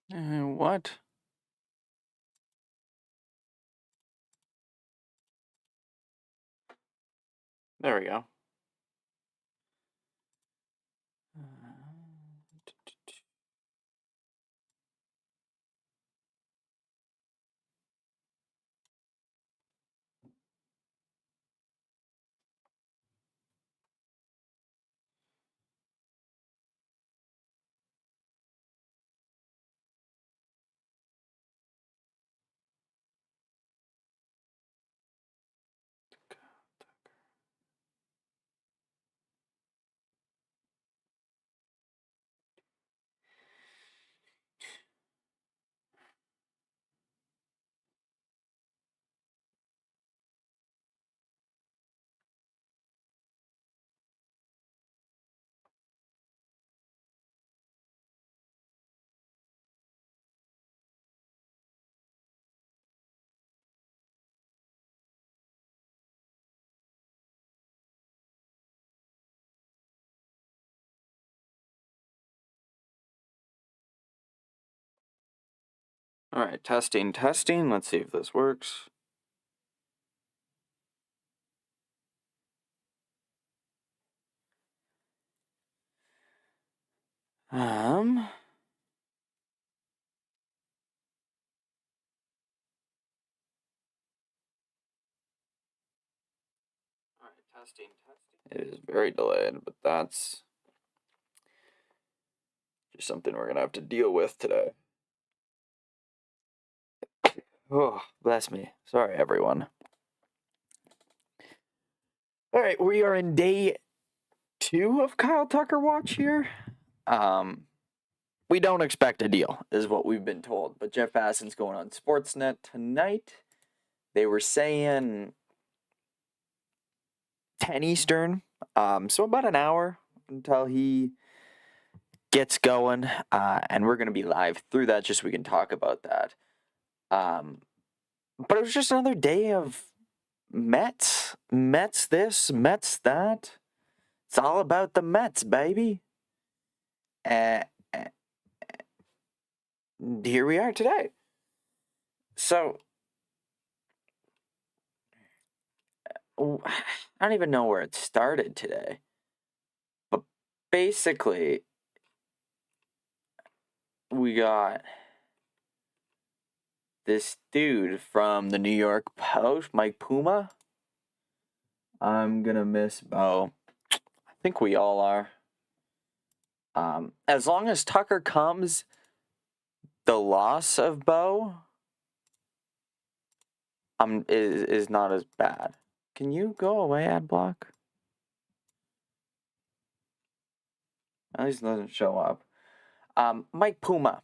What? There we go. All right, testing. Let's see if this works. Um. All right, testing. It is very delayed, but that's just something we're gonna have to deal with today. Oh, bless me. Sorry, everyone. All right, we are in day 2 of Kyle Tucker Watch here. We don't expect a deal, is what we've been told. But Jeff Bassan's going on Sportsnet tonight. They were saying 10 Eastern, so about an hour until he gets going, and we're going to be live through that just so we can talk about that. But it was just another day of Mets this, Mets that. It's all about the Mets, baby. Here we are today. So, I don't even know where it started today. But basically, we got this dude from the New York Post, Mike Puma. I'm gonna miss Bo. I think we all are. As long as Tucker comes, the loss of Bo is not as bad. Can you go away, ad block? At least it doesn't show up. Mike Puma,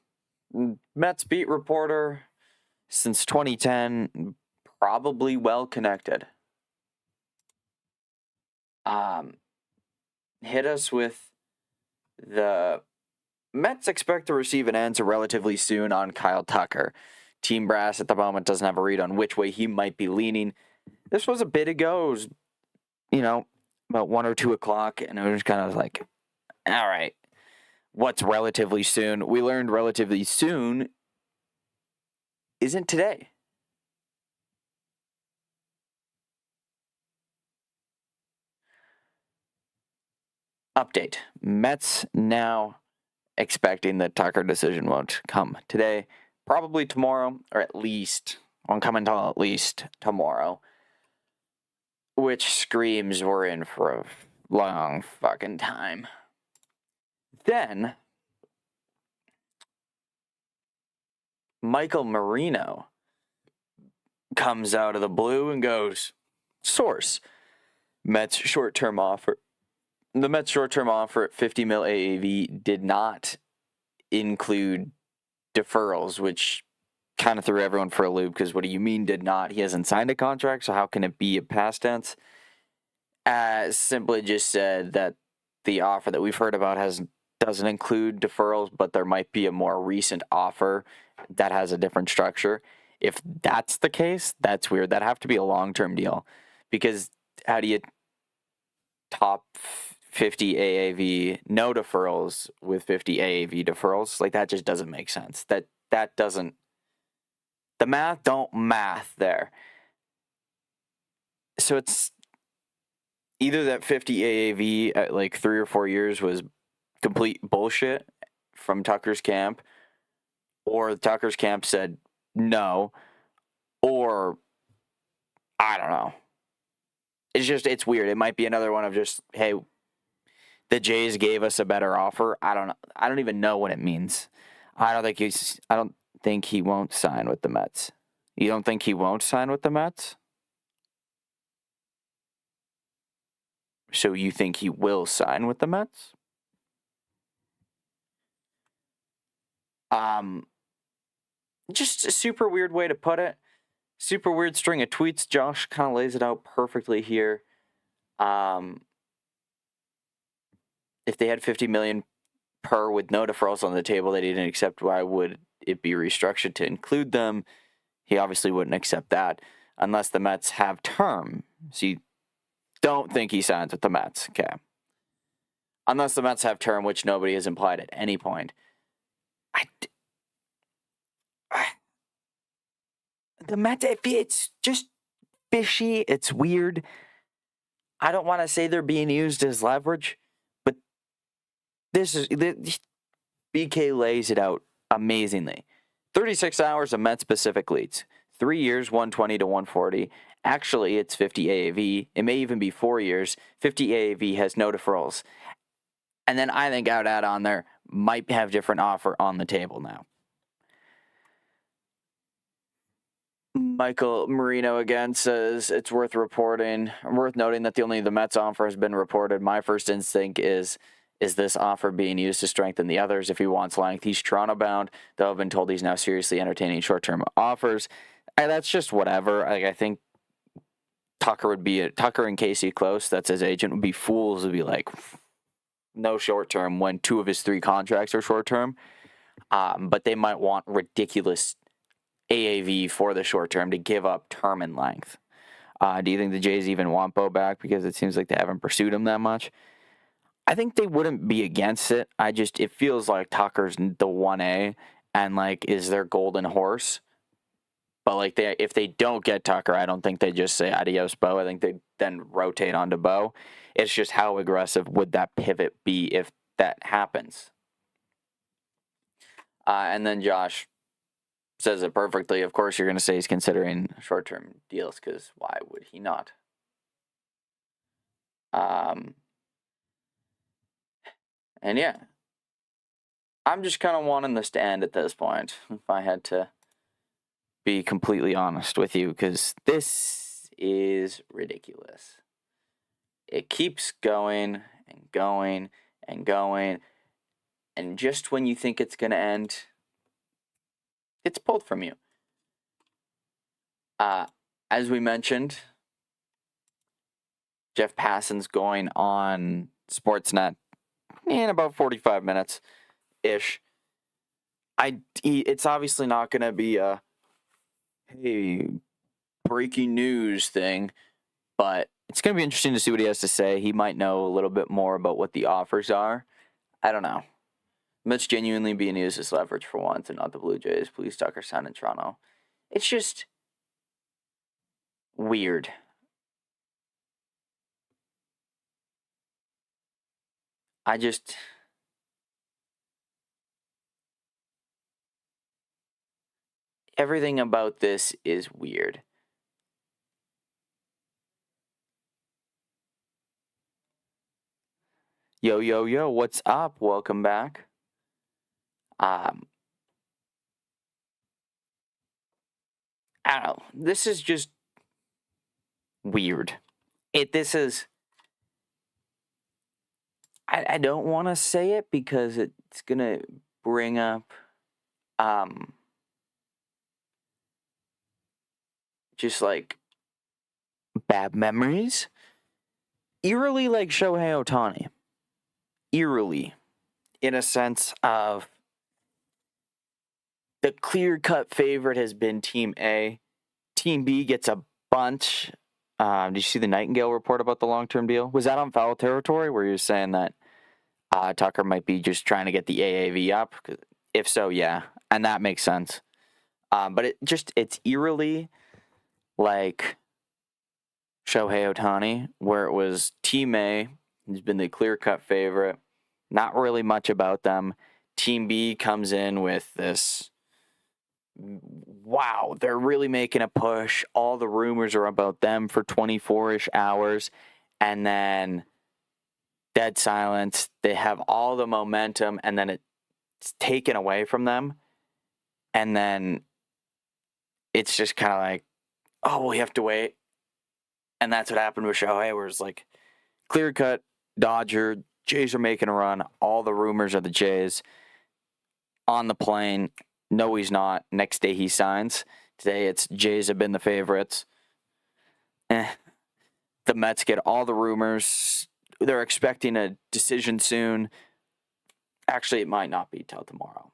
Mets beat reporter since 2010, probably well connected. Hit us with the Mets expect to receive an answer relatively soon on Kyle Tucker. Team brass at the moment doesn't have a read on which way he might be leaning. This was a bit ago. It was, about 1 or 2 o'clock, and it was kind of like, all right, what's relatively soon? We learned relatively soon isn't today. Update. Mets now expecting the Tucker decision won't come today, probably tomorrow, or at least, won't come until at least tomorrow. Which screams we're in for a long fucking time. Then, Michael Marino comes out of the blue and goes, source, Mets short-term offer. The Mets short-term offer at $50 million AAV did not include deferrals, which kind of threw everyone for a loop because what do you mean did not? He hasn't signed a contract, so how can it be a past tense? Simply just said that the offer that we've heard about doesn't include deferrals, but there might be a more recent offer that has a different structure. If that's the case, that's weird. That'd have to be a long-term deal because how do you top 50 AAV no deferrals with 50 AAV deferrals. Like, that just doesn't make sense. That doesn't, the math don't math there. So it's either that 50 AAV at like 3 or 4 years was complete bullshit from Tucker's camp, or Tucker's camp said no, or I don't know. It's weird. It might be another one of just, hey, the Jays gave us a better offer. I don't know. I don't even know what it means. I don't think he won't sign with the Mets. You don't think he won't sign with the Mets? So you think he will sign with the Mets? Just a super weird way to put it. Super weird string of tweets. Josh kind of lays it out perfectly here. If they had $50 million per with no deferrals on the table they didn't accept, why would it be restructured to include them? He obviously wouldn't accept that unless the Mets have term. So you don't think he signs with the Mets, okay? Unless the Mets have term, which nobody has implied at any point. The Mets, it's just fishy. It's weird. I don't want to say they're being used as leverage, but BK lays it out amazingly. 36 hours of Mets Pacific leads. 3 years, 120 to 140. Actually, it's 50 AAV. It may even be 4 years. 50 AAV has no deferrals. And then I think out on there might have different offer on the table now. Michael Marino again says it's worth noting that the Mets offer has been reported. My first instinct is this offer being used to strengthen the others? If he wants length, he's Toronto bound. Though I've been told he's now seriously entertaining short-term offers. That's just whatever. Like, I think Tucker and Casey Close, that's his agent, would be fools to be like, no short-term when 2 of his 3 contracts are short-term. But they might want ridiculous AAV for the short term to give up term and length. Do you think the Jays even want Bo back? Because it seems like they haven't pursued him that much. I think they wouldn't be against it. It feels like Tucker's the 1A and like is their golden horse. But like if they don't get Tucker, I don't think they just say adios, Bo. I think they then rotate onto Bo. It's just how aggressive would that pivot be if that happens? And then Josh says it perfectly. Of course, you're going to say he's considering short-term deals because why would he not? And yeah, I'm just kind of wanting this to end at this point, if I had to be completely honest with you, because this is ridiculous. It keeps going and going and going, and just when you think it's going to end, it's pulled from you. As we mentioned, Jeff Passan's going on Sportsnet in about 45 minutes-ish. It's obviously not going to be a, hey, breaking news thing, but it's going to be interesting to see what he has to say. He might know a little bit more about what the offers are. I don't know. Mets genuinely being used as leverage for once and not the Blue Jays. Please Tucker sign in Toronto. It's just weird. Everything about this is weird. Yo, what's up? Welcome back. I don't know. This is just weird. I don't want to say it because it's going to bring up just like bad memories. Eerily like Shohei Ohtani. Eerily. In a sense of the clear-cut favorite has been Team A. Team B gets a bunch Did you see the Nightingale report about the long-term deal? Was that on foul territory where you're saying that Tucker might be just trying to get the AAV up? If so, yeah, and that makes sense. But it's eerily like Shohei Ohtani, where it was Team A, who's been the clear-cut favorite, not really much about them. Team B comes in with this, wow, they're really making a push. All the rumors are about them for 24-ish hours. And then dead silence. They have all the momentum, and then it's taken away from them. And then it's just kind of like, oh, well, we have to wait. And that's what happened with Shohei, where it's like clear-cut Dodger, Jays are making a run. All the rumors are the Jays. On the plane, no, he's not. Next day he signs. Today it's Jays have been the favorites. The Mets get all the rumors. They're expecting a decision soon. Actually, it might not be till tomorrow.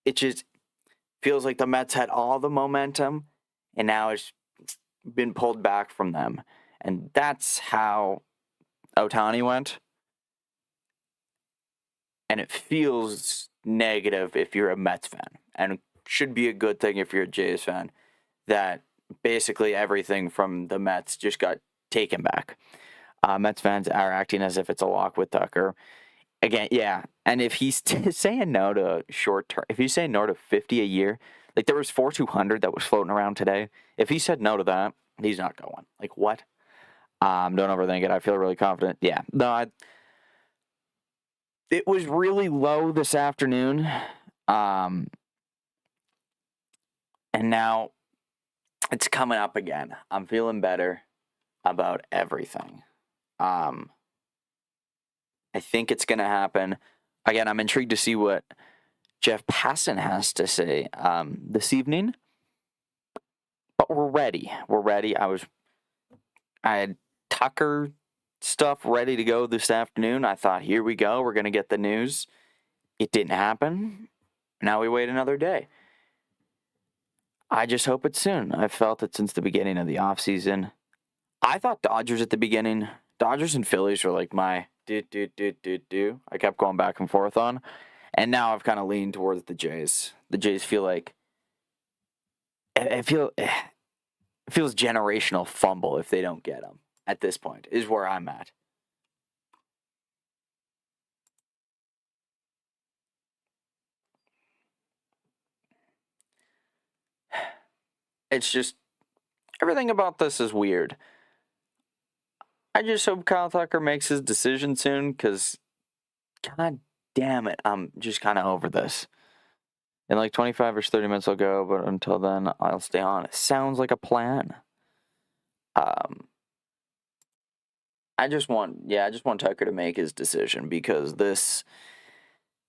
It just feels like the Mets had all the momentum, and now it's been pulled back from them. And that's how Ohtani went. And it feels negative if you're a Mets fan, and it should be a good thing if you're a Jays fan, that basically everything from the Mets just got taken back. Mets fans are acting as if it's a lock with Tucker. Again, yeah. And if he's saying no to short term, if he's saying no to 50 a year, like there was 4,200 that was floating around today. If he said no to that, he's not going. Like what? Don't overthink it. I feel really confident. Yeah. No, it was really low this afternoon. And now it's coming up again. I'm feeling better about everything. I think it's going to happen. Again, I'm intrigued to see what Jeff Passan has to say this evening. But we're ready. We're ready. I had Tucker stuff ready to go this afternoon. I thought, here we go. We're going to get the news. It didn't happen. Now we wait another day. I just hope it's soon. I've felt it since the beginning of the offseason. I thought Dodgers at the beginning. Dodgers and Phillies were like my do. I kept going back and forth on. And now I've kind of leaned towards the Jays. The Jays feel like it feels generational fumble if they don't get them at this point, is where I'm at. It's just, everything about this is weird. I just hope Kyle Tucker makes his decision soon, because god damn it, I'm just kind of over this. In like 25 or 30 minutes I'll go, but until then I'll stay on. It sounds like a plan. I just want Tucker to make his decision, because this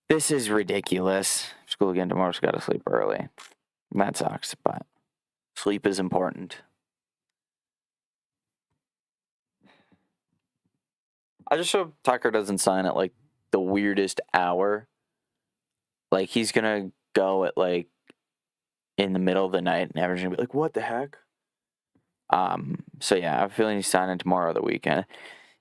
is ridiculous. School again tomorrow, so gotta sleep early. That sucks, but sleep is important. I just hope Tucker doesn't sign at like the weirdest hour. Like he's gonna go at like in the middle of the night, and everyone's gonna be like, "What the heck?" So yeah, I have a feeling he's signing tomorrow or the weekend.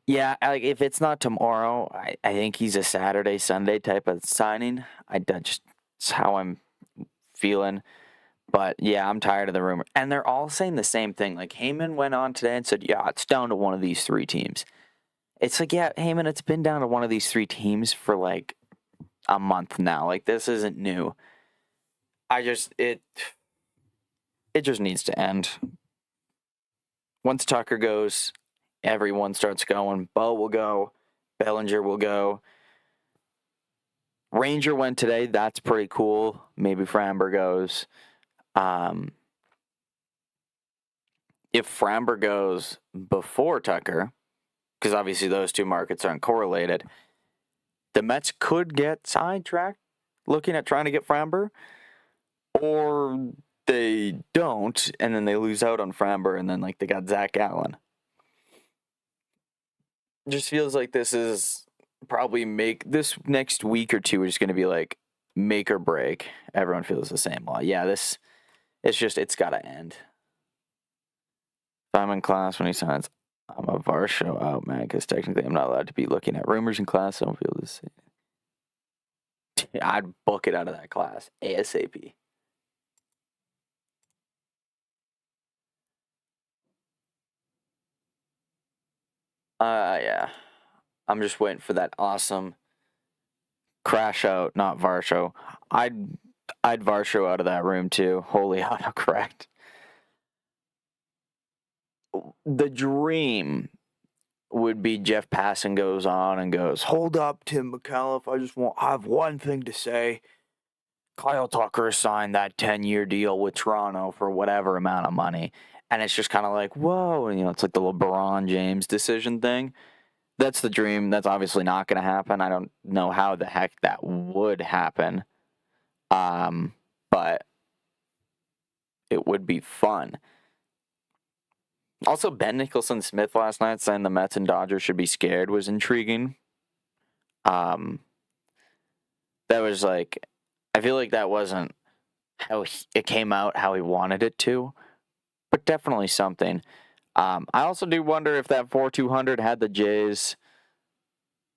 Yeah, like if it's not tomorrow, I think he's a Saturday, Sunday type of signing. That's how I'm feeling. But yeah, I'm tired of the rumor. And they're all saying the same thing. Like Heyman went on today and said, yeah, it's down to one of these three teams. It's like, yeah, Heyman, it's been down to one of these three teams for like a month now. Like this isn't new. It just needs to end. Once Tucker goes, everyone starts going. Bo will go. Bellinger will go. Ranger went today. That's pretty cool. Maybe Framber goes. If Framber goes before Tucker, because obviously those two markets aren't correlated, the Mets could get sidetracked looking at trying to get Framber, or they don't, and then they lose out on Framber, and then like they got Zach Allen. Just feels like this is probably this next week or two is going to be like make or break. Everyone feels the same. Well, yeah, it's got to end. If I'm in class when he signs, I'm a Varsho out, man, because technically I'm not allowed to be looking at rumors in class. So I don't feel this. I'd book it out of that class ASAP. Yeah. I'm just waiting for that awesome crash out, not Varsho. I'd Varsho out of that room too. Holy autocorrect. The dream would be Jeff Passan goes on and goes, "Hold up, Tim McAuliffe. I have one thing to say. Kyle Tucker signed that 10-year deal with Toronto for whatever amount of money." And it's just kind of like, whoa. And, it's like the LeBron James decision thing. That's the dream. That's obviously not going to happen. I don't know how the heck that would happen. But it would be fun. Also, Ben Nicholson-Smith last night saying the Mets and Dodgers should be scared was intriguing. That was like, I feel like that wasn't how it came out how he wanted it to, but definitely something. I also do wonder if that 4-200 had the Jays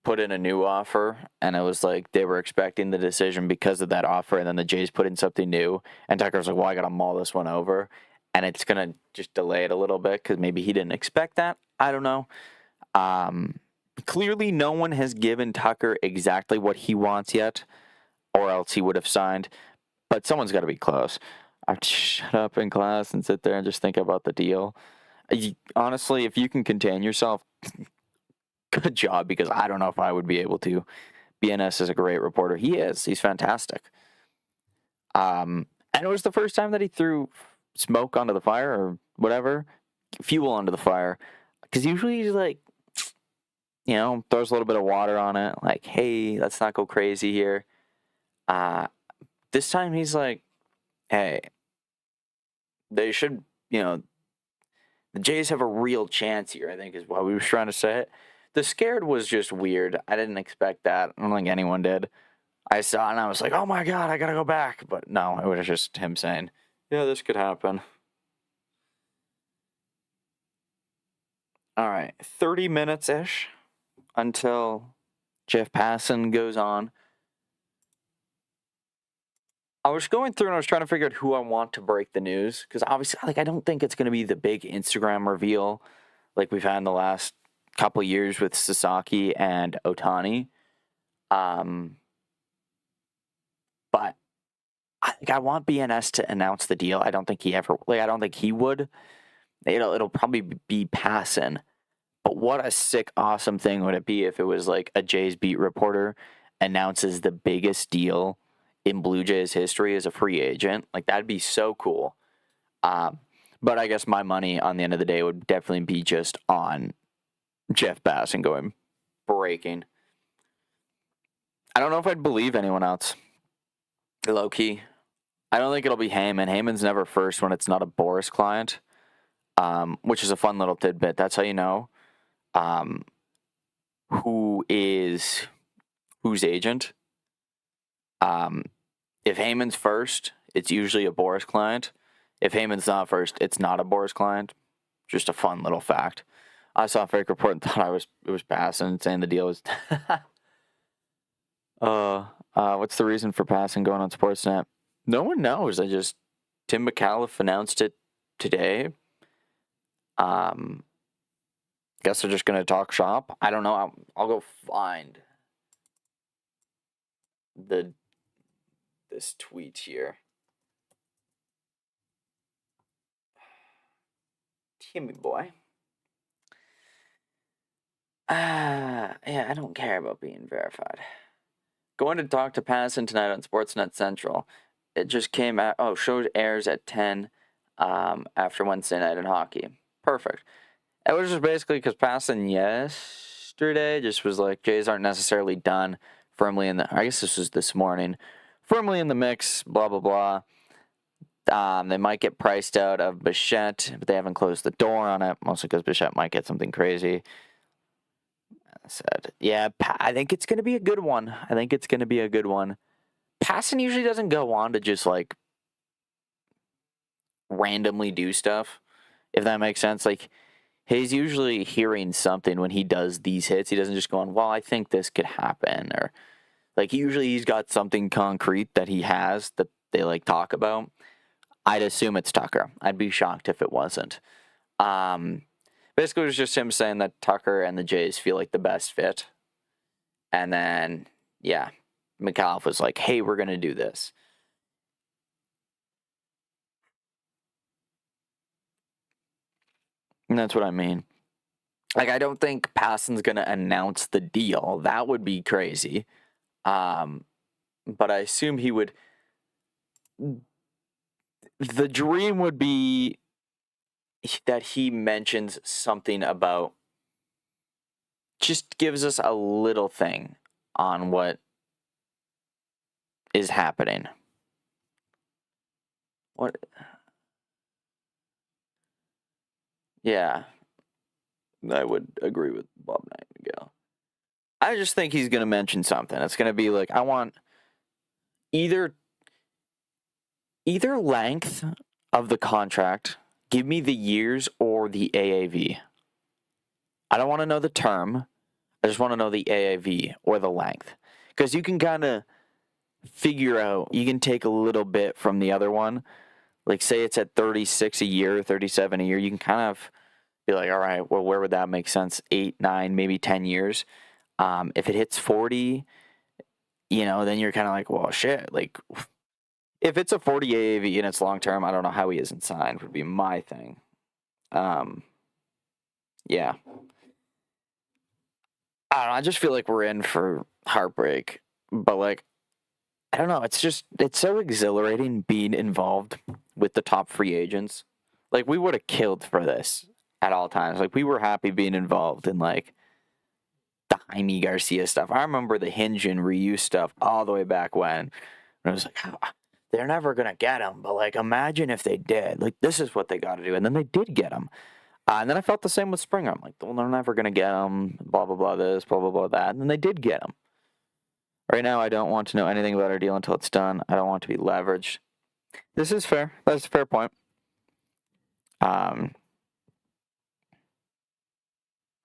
put in a new offer, and it was like they were expecting the decision because of that offer, and then the Jays put in something new, and Tucker was like, well, I got to mull this one over, and it's going to just delay it a little bit because maybe he didn't expect that. I don't know. Clearly, no one has given Tucker exactly what he wants yet, or else he would have signed, but someone's got to be close. I'd shut up in class and sit there and just think about the deal. Honestly, if you can contain yourself, good job, because I don't know if I would be able to. BNS is a great reporter. He is. He's fantastic. And it was the first time that he threw smoke onto the fire or whatever, fuel onto the fire. Because usually he's like, throws a little bit of water on it. Like, hey, let's not go crazy here. This time he's like, hey, they should, the Jays have a real chance here, I think is what we were trying to say it. The scared was just weird. I didn't expect that. I don't think anyone did. I saw it and I was like, oh my God, I got to go back. But no, it was just him saying, yeah, this could happen. All right, 30 minutes-ish until Jeff Passan goes on. I was going through and I was trying to figure out who I want to break the news. Because obviously, I don't think it's going to be the big Instagram reveal like we've had in the last couple years with Sasaki and Ohtani. But I want BNS to announce the deal. I don't think he ever, I don't think he would. It'll probably be Passan. But what a sick, awesome thing would it be if it was like a Jays beat reporter announces the biggest deal in Blue Jays history as a free agent. Like, that'd be so cool. But I guess my money on the end of the day would definitely be just on Jeff Passan going breaking. I don't know if I'd believe anyone else. Low key. I don't think it'll be Heyman. Heyman's never first when it's not a Boris client, which is a fun little tidbit. That's how you know whose agent. If Heyman's first, it's usually a Boris client. If Heyman's not first, it's not a Boris client. Just a fun little fact. I saw a fake report and thought it was Passan, saying the deal was. What's the reason for Passan going on Sportsnet? No one knows. Tim McAuliffe announced it today. Guess they're just gonna talk shop. I don't know. I'll go find this tweet here. Timmy boy. Yeah, I don't care about being verified. Going to talk to Passan tonight on Sportsnet Central. It just came out. Oh, show airs at 10 after Wednesday night in hockey. Perfect. It was just basically because Passan yesterday just was like, Jays aren't necessarily done firmly in the, I guess this was this morning, firmly in the mix, blah, blah, blah. They might get priced out of Bichette, but they haven't closed the door on it, mostly because Bichette might get something crazy. I said, yeah, I think it's going to be a good one. Passan usually doesn't go on to just, like, randomly do stuff. if that makes sense. Like, he's usually hearing something when he does these hits. He doesn't just go on, well, I think this could happen. Or, like, usually he's got something concrete that he has that they, like, talk about. I'd assume it's Tucker. I'd be shocked if it wasn't. Basically, it was just him saying that Tucker and the Jays feel like the best fit. And then, yeah, McAuliffe was like, hey, we're going to do this. And that's what I mean. Like, I don't think Passan's going to announce the deal. That would be crazy. But I assume he would. The dream would be that he mentions something about, just gives us a little thing on what is happening. What? Yeah, I would agree with Bob Nightingale. I just think he's going to mention something. It's going to be like, I want either length of the contract, give me the years or the AAV. I don't want to know the term. I just want to know the AAV or the length. Because you can kind of figure out, you can take a little bit from the other one. Like, say it's at 36 a year, 37 a year, you can kind of be like, all right, well, where would that make sense? 8, 9, maybe 10 years. If it hits 40, then you're kind of like, well, shit. Like, if it's a 40 AAV and it's long term, I don't know how he isn't signed, would be my thing. Yeah. I don't know. I just feel like we're in for heartbreak. But, like, I don't know. It's so exhilarating being involved with the top free agents. Like, we would have killed for this at all times. Like, we were happy being involved in, like, the Jaime Garcia stuff. I remember the Hinge and Ryu stuff all the way back when. And I was like, oh, they're never going to get him. But, like, imagine if they did. Like, this is what they got to do. And then they did get him. And then I felt the same with Springer. I'm like, well, they're never going to get him. Blah, blah, blah, this, blah, blah, blah, that. And then they did get him. Right now, I don't want to know anything about our deal until it's done. I don't want to be leveraged. This is fair. That's a fair point.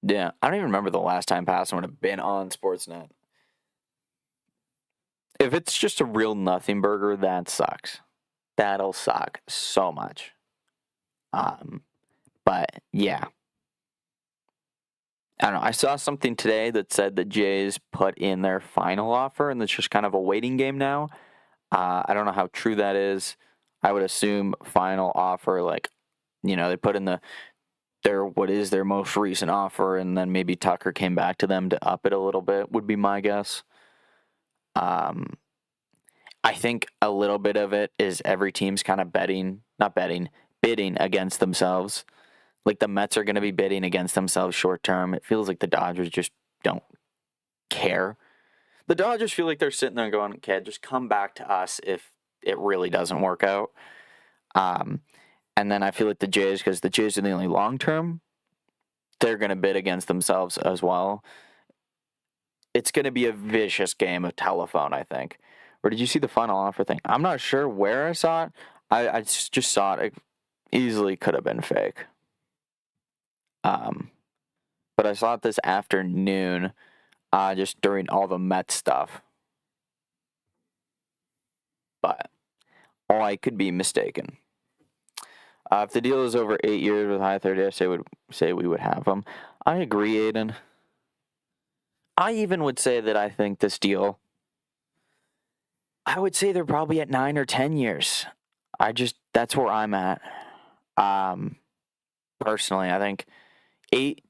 Yeah, I don't even remember the last time Passan would have been on Sportsnet. If it's just a real nothing burger, that sucks. That'll suck so much. But yeah. I don't know. I saw something today that said the Jays put in their final offer, and it's just kind of a waiting game now. I don't know how true that is. I would assume final offer, like, they put in their most recent offer, and then maybe Tucker came back to them to up it a little bit, would be my guess. I think a little bit of it is every team's kind of bidding against themselves. Like, the Mets are going to be bidding against themselves short term. It feels like the Dodgers just don't care. The Dodgers feel like they're sitting there going, okay, just come back to us if it really doesn't work out. And then I feel like the Jays, because the Jays are the only long term, they're going to bid against themselves as well. It's going to be a vicious game of telephone, I think. Or did you see the final offer thing? I'm not sure where I saw it. I just saw it. It easily could have been fake. But I saw it this afternoon, just during all the Mets stuff. But I could be mistaken. If the deal is over 8 years with high 30, I would say we would have them. I agree, Aiden. I even would say that I think this deal, I would say they're probably at 9 or 10 years. That's where I'm at. Personally, I think 8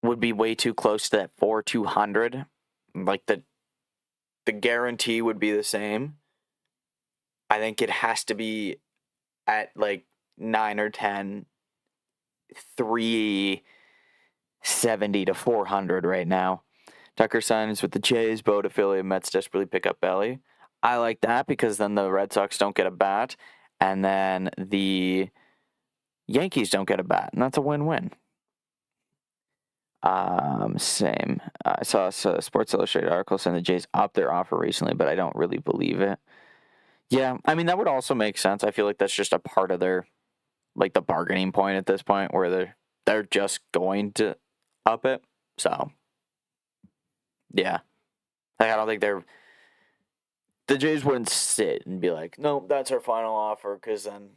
would be way too close to that 4,200. Like, the guarantee would be the same. I think it has to be at like 9 or 10, 370 to 400 right now. Tucker signs with the Jays, both affiliate Mets desperately pick up Belly. I like that because then the Red Sox don't get a bat, and then the Yankees don't get a bat, and that's a win-win. Same. I saw a Sports Illustrated article saying the Jays upped their offer recently, but I don't really believe it. Yeah, I mean, that would also make sense. I feel like that's just a part of their like the bargaining point at this point where they're just going to up it. So yeah, like, I don't think the Jays wouldn't sit and be like, no, that's our final offer, because then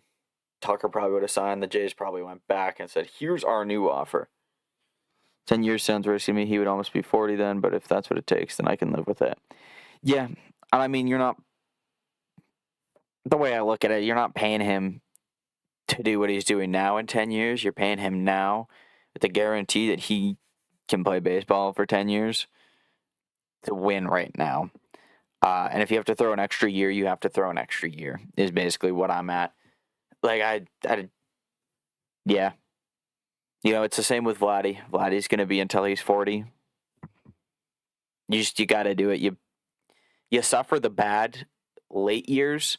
Tucker probably would have signed. The Jays probably went back and said, here's our new offer. 10 years sounds risky to me. He would almost be 40 then, but if that's what it takes, then I can live with it. Yeah, I mean, you're not, the way I look at it, you're not paying him to do what he's doing now in 10 years. You're paying him now with the guarantee that he can play baseball for 10 years to win right now. And if you have to throw an extra year, you have to throw an extra year, is basically what I'm at. Like, yeah. You know, it's the same with Vladdy. Vladdy's going to be until he's 40. You got to do it. You suffer the bad late years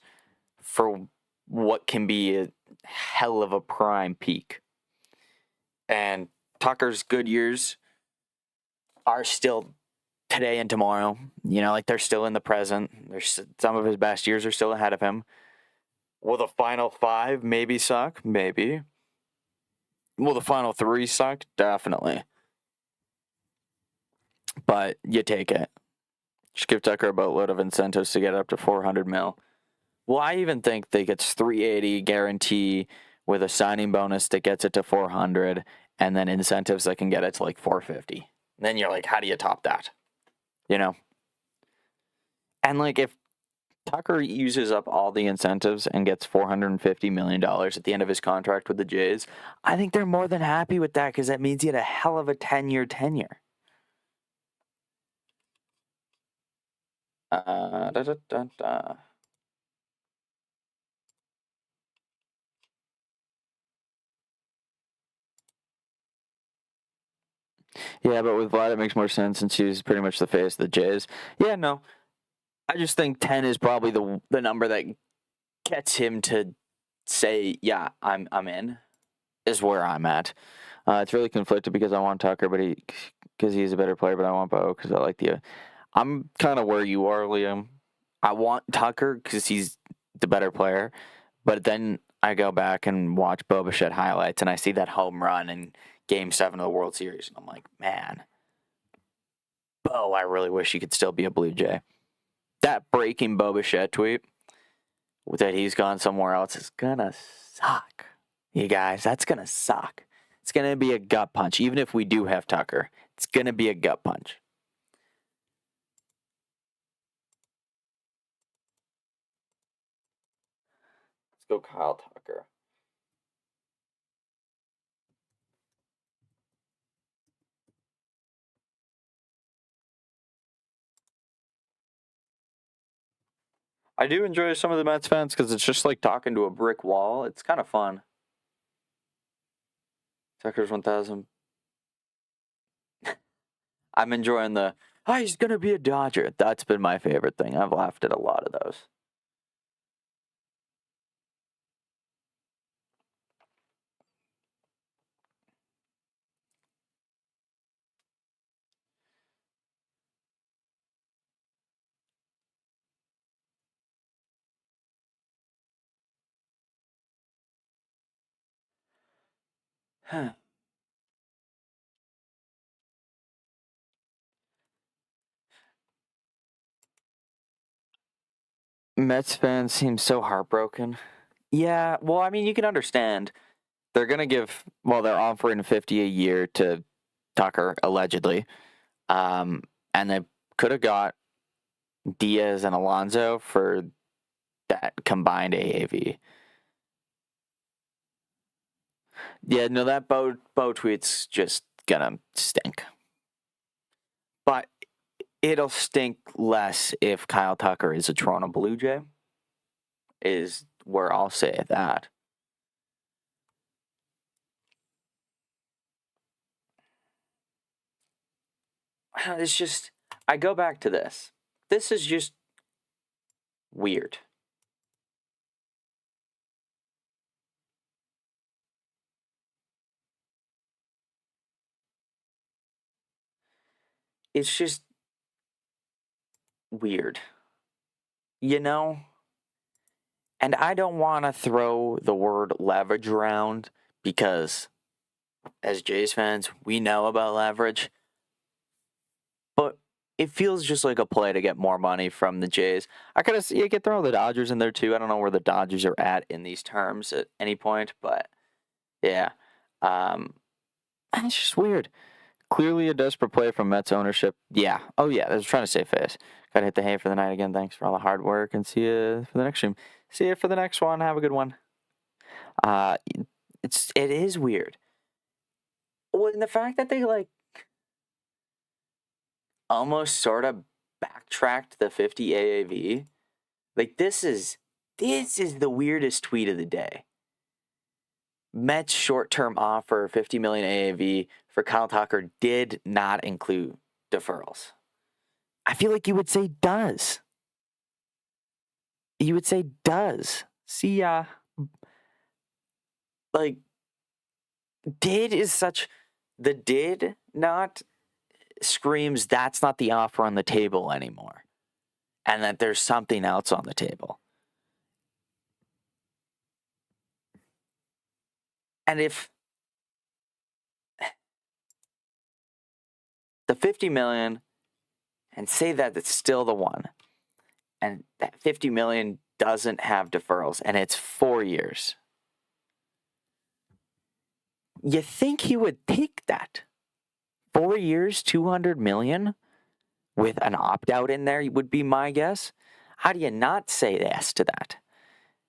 for what can be a hell of a prime peak. And Tucker's good years are still today and tomorrow. You know, like, they're still in the present. There's some of his best years are still ahead of him. Will the final 5 maybe suck? Maybe. Will the final 3 suck? Definitely. But you take it. Just give Tucker a boatload of incentives to get up to $400 million. Well, I even think they gets $380 guarantee with a signing bonus that gets it to $400, and then incentives that can get it to like $450. Then you're like, how do you top that? You know? And like, if Tucker uses up all the incentives and gets $450 million at the end of his contract with the Jays, I think they're more than happy with that, because that means he had a hell of a 10-year tenure. Da, da, da, da. Yeah, but with Vlad, it makes more sense since he's pretty much the face of the Jays. Yeah, no. I just think 10 is probably the number that gets him to say, yeah, I'm in, is where I'm at. It's really conflicted because I want Tucker, because he's a better player, but I want Bo because I like the. I'm kind of where you are, Liam. I want Tucker because he's the better player, but then I go back and watch Bo Bichette highlights, and I see that home run in Game 7 of the World Series, and I'm like, man, Bo, I really wish he could still be a Blue Jay. That breaking Bo Bichette tweet that he's gone somewhere else is gonna suck. You guys, that's gonna suck. It's gonna be a gut punch. Even if we do have Tucker, it's gonna be a gut punch. Let's go Kyle Tucker. I do enjoy some of the Mets fans because it's just like talking to a brick wall. It's kind of fun. Tucker's 1,000. I'm enjoying he's going to be a Dodger. That's been my favorite thing. I've laughed at a lot of those. Mets fans seem so heartbroken. Yeah, well, I mean, you can understand. They're going to they're offering 50 a year to Tucker, allegedly. And they could have got Diaz and Alonso for that combined AAV. Yeah, no, that Bo tweet's just gonna stink. But it'll stink less if Kyle Tucker is a Toronto Blue Jay, is where I'll say that. It's just, I go back to this. This is just weird. It's just weird. You know? And I don't want to throw the word leverage around because, as Jays fans, we know about leverage. But it feels just like a play to get more money from the Jays. I kind of see you could throw the Dodgers in there too. I don't know where the Dodgers are at in these terms at any point, but yeah. It's just weird. Clearly a desperate play from Mets ownership. Yeah. Oh, yeah. I was trying to save face. Got to hit the hay for the night again. Thanks for all the hard work, and see you for the next stream. See you for the next one. Have a good one. It is weird. Well, and the fact that they almost sort of backtracked the 50 AAV, this is the weirdest tweet of the day. Mets short-term offer, 50 million AAV for Kyle Tucker did not include deferrals. I feel like you would say does. You would say does. See ya. Did is such... The did not screams that's not the offer on the table anymore. And that there's something else on the table. And if the 50 million, and say that it's still the one, and that 50 million doesn't have deferrals, and it's 4 years, you think he would take that? 4 years, 200 million with an opt-out in there would be my guess. How do you not say yes to that?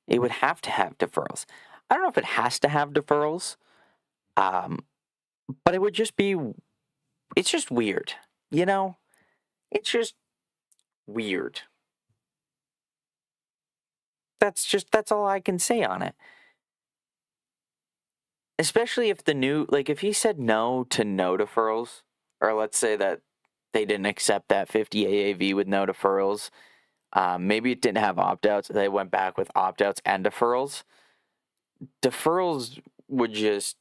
It would have to have deferrals. I don't know if it has to have deferrals, but it would just be, it's just weird, you know? It's just weird. That's all I can say on it. Especially if if he said no to no deferrals, or let's say that they didn't accept that 50 AAV with no deferrals, maybe it didn't have opt-outs, they went back with opt-outs and deferrals. Deferrals would just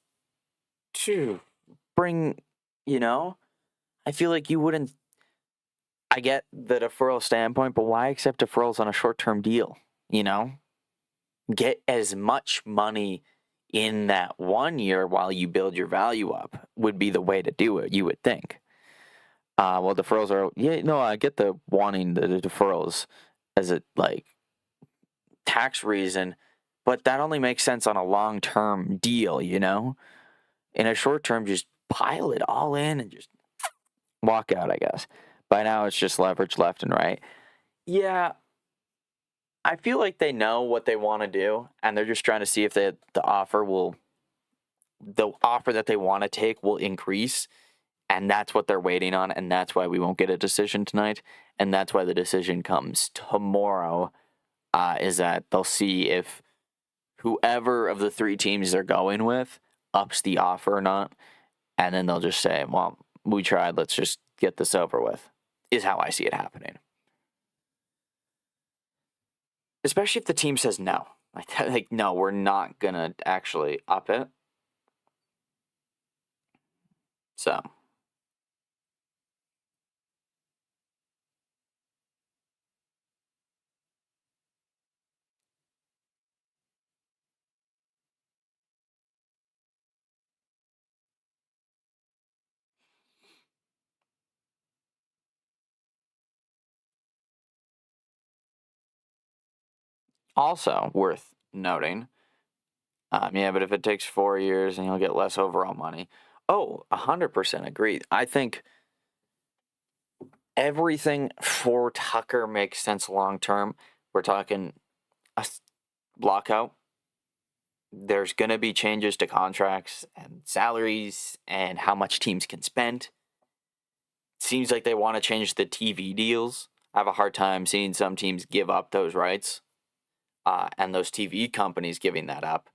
bring, I feel like you wouldn't, I get the deferral standpoint, but why accept deferrals on a short-term deal, Get as much money in that 1 year while you build your value up would be the way to do it, you would think. Well, deferrals are, I get the wanting the deferrals as a, tax reason, but that only makes sense on a long-term deal, In a short term, just pile it all in and just walk out, I guess. By now, it's just leverage left and right. Yeah, I feel like they know what they want to do, and they're just trying to see if the offer that they want to take will increase, and that's what they're waiting on, and that's why we won't get a decision tonight, and that's why the decision comes tomorrow, is that they'll see if whoever of the three teams they're going with ups the offer or not, and then they'll just say, well, we tried, let's just get this over with, is how I see it happening. Especially if the team says no. No, we're not going to actually up it. So. Also worth noting, but if it takes 4 years and you'll get less overall money. 100% agree. I think everything for Tucker makes sense long term. We're talking a lockout. There's going to be changes to contracts and salaries and how much teams can spend. Seems like they want to change the TV deals. I have a hard time seeing some teams give up those rights. And those TV companies giving that up.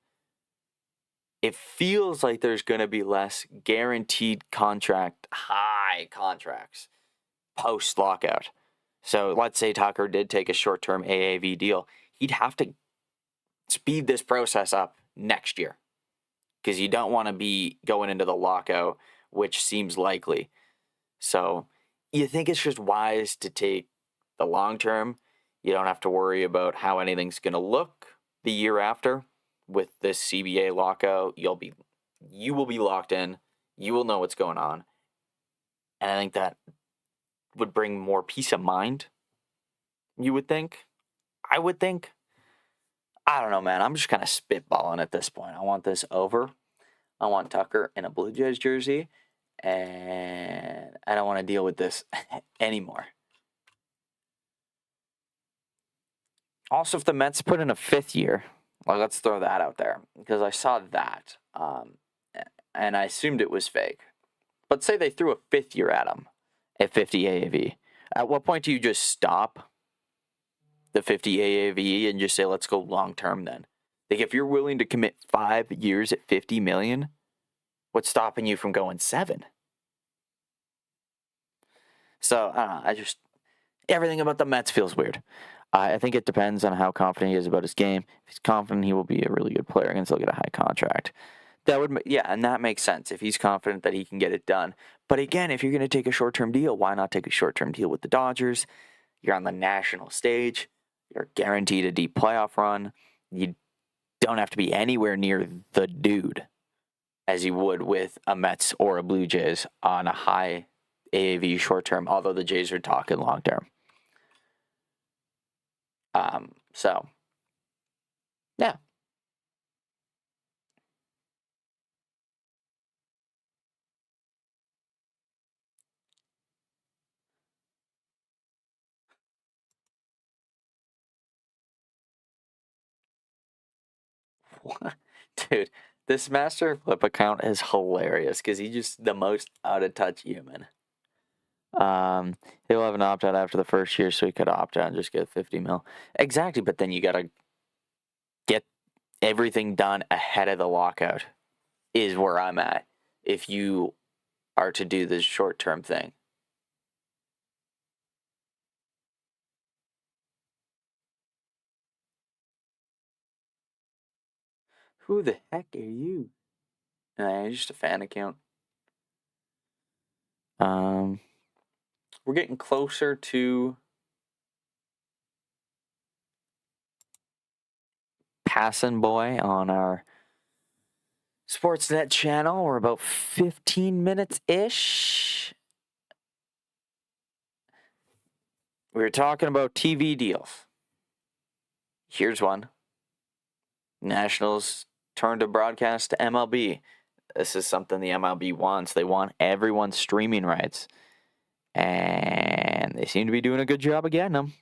It feels like there's going to be less guaranteed high contracts post-lockout. So let's say Tucker did take a short-term AAV deal. He'd have to speed this process up next year because you don't want to be going into the lockout, which seems likely. So you think it's just wise to take the long-term. You don't have to worry about how anything's going to look the year after with this CBA lockout, you will be locked in. You will know what's going on. And I think that would bring more peace of mind, you would think. I would think. I don't know, man. I'm just kind of spitballing at this point. I want this over. I want Tucker in a Blue Jays jersey, and I don't want to deal with this anymore. Also, if the Mets put in a 5th year, like, let's throw that out there, because I saw that, and I assumed it was fake. But say they threw a 5th year at him at 50 AAV. At what point do you just stop the 50 AAV and just say, let's go long term then? Like, if you're willing to commit 5 years at 50 million, what's stopping you from going 7? So, everything about the Mets feels weird. I think it depends on how confident he is about his game. If he's confident he will be a really good player and still get a high contract, and that makes sense if he's confident that he can get it done. But again, if you're going to take a short-term deal, why not take a short-term deal with the Dodgers? You're on the national stage. You're guaranteed a deep playoff run. You don't have to be anywhere near the dude as you would with a Mets or a Blue Jays on a high AAV short-term, although the Jays are talking long-term. So, yeah. Dude, this Master Flip account is hilarious because he's just the most out-of-touch human. He'll have an opt-out after the first year, so he could opt out and just get 50 mil. Exactly, but then you got to get everything done ahead of the lockout is where I'm at if you are to do this short-term thing. Who the heck are you? Just a fan account. We're getting closer to Passin' Boy on our Sportsnet channel. We're about 15 minutes-ish. We were talking about TV deals. Here's one. Nationals turn to broadcast to MLB. This is something the MLB wants. They want everyone's streaming rights. And they seem to be doing a good job of getting them.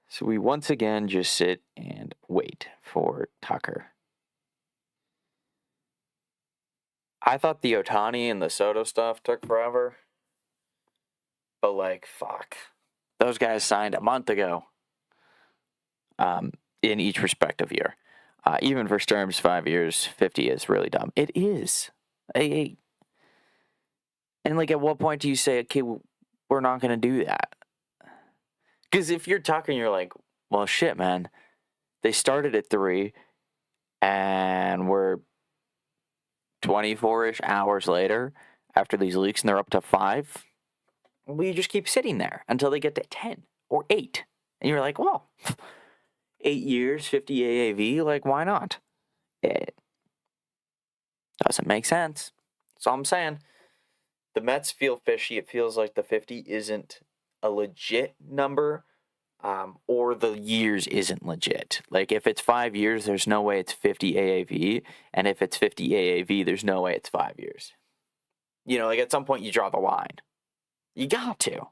So we once again just sit and wait for Tucker. I thought the Ohtani and the Soto stuff took forever. But, like, fuck. Those guys signed a month ago. In each respective year. Even for Sturm's 5 years, 50 is really dumb. It is. And, like, at what point do you say, okay, we're not going to do that? Because if you're talking, you're like, well, shit, man. They started at 3, and we're 24-ish hours later after these leaks, and they're up to 5. Well, you just keep sitting there until they get to 10 or 8. And you're like, well, 8 years, 50 AAV, like, why not? It doesn't make sense. That's all I'm saying. The Mets feel fishy. It feels like the 50 isn't a legit number, or the years isn't legit. Like, if it's 5 years, there's no way it's 50 AAV. And if it's 50 AAV, there's no way it's 5 years. You know, like, at some point you draw the line. You got to.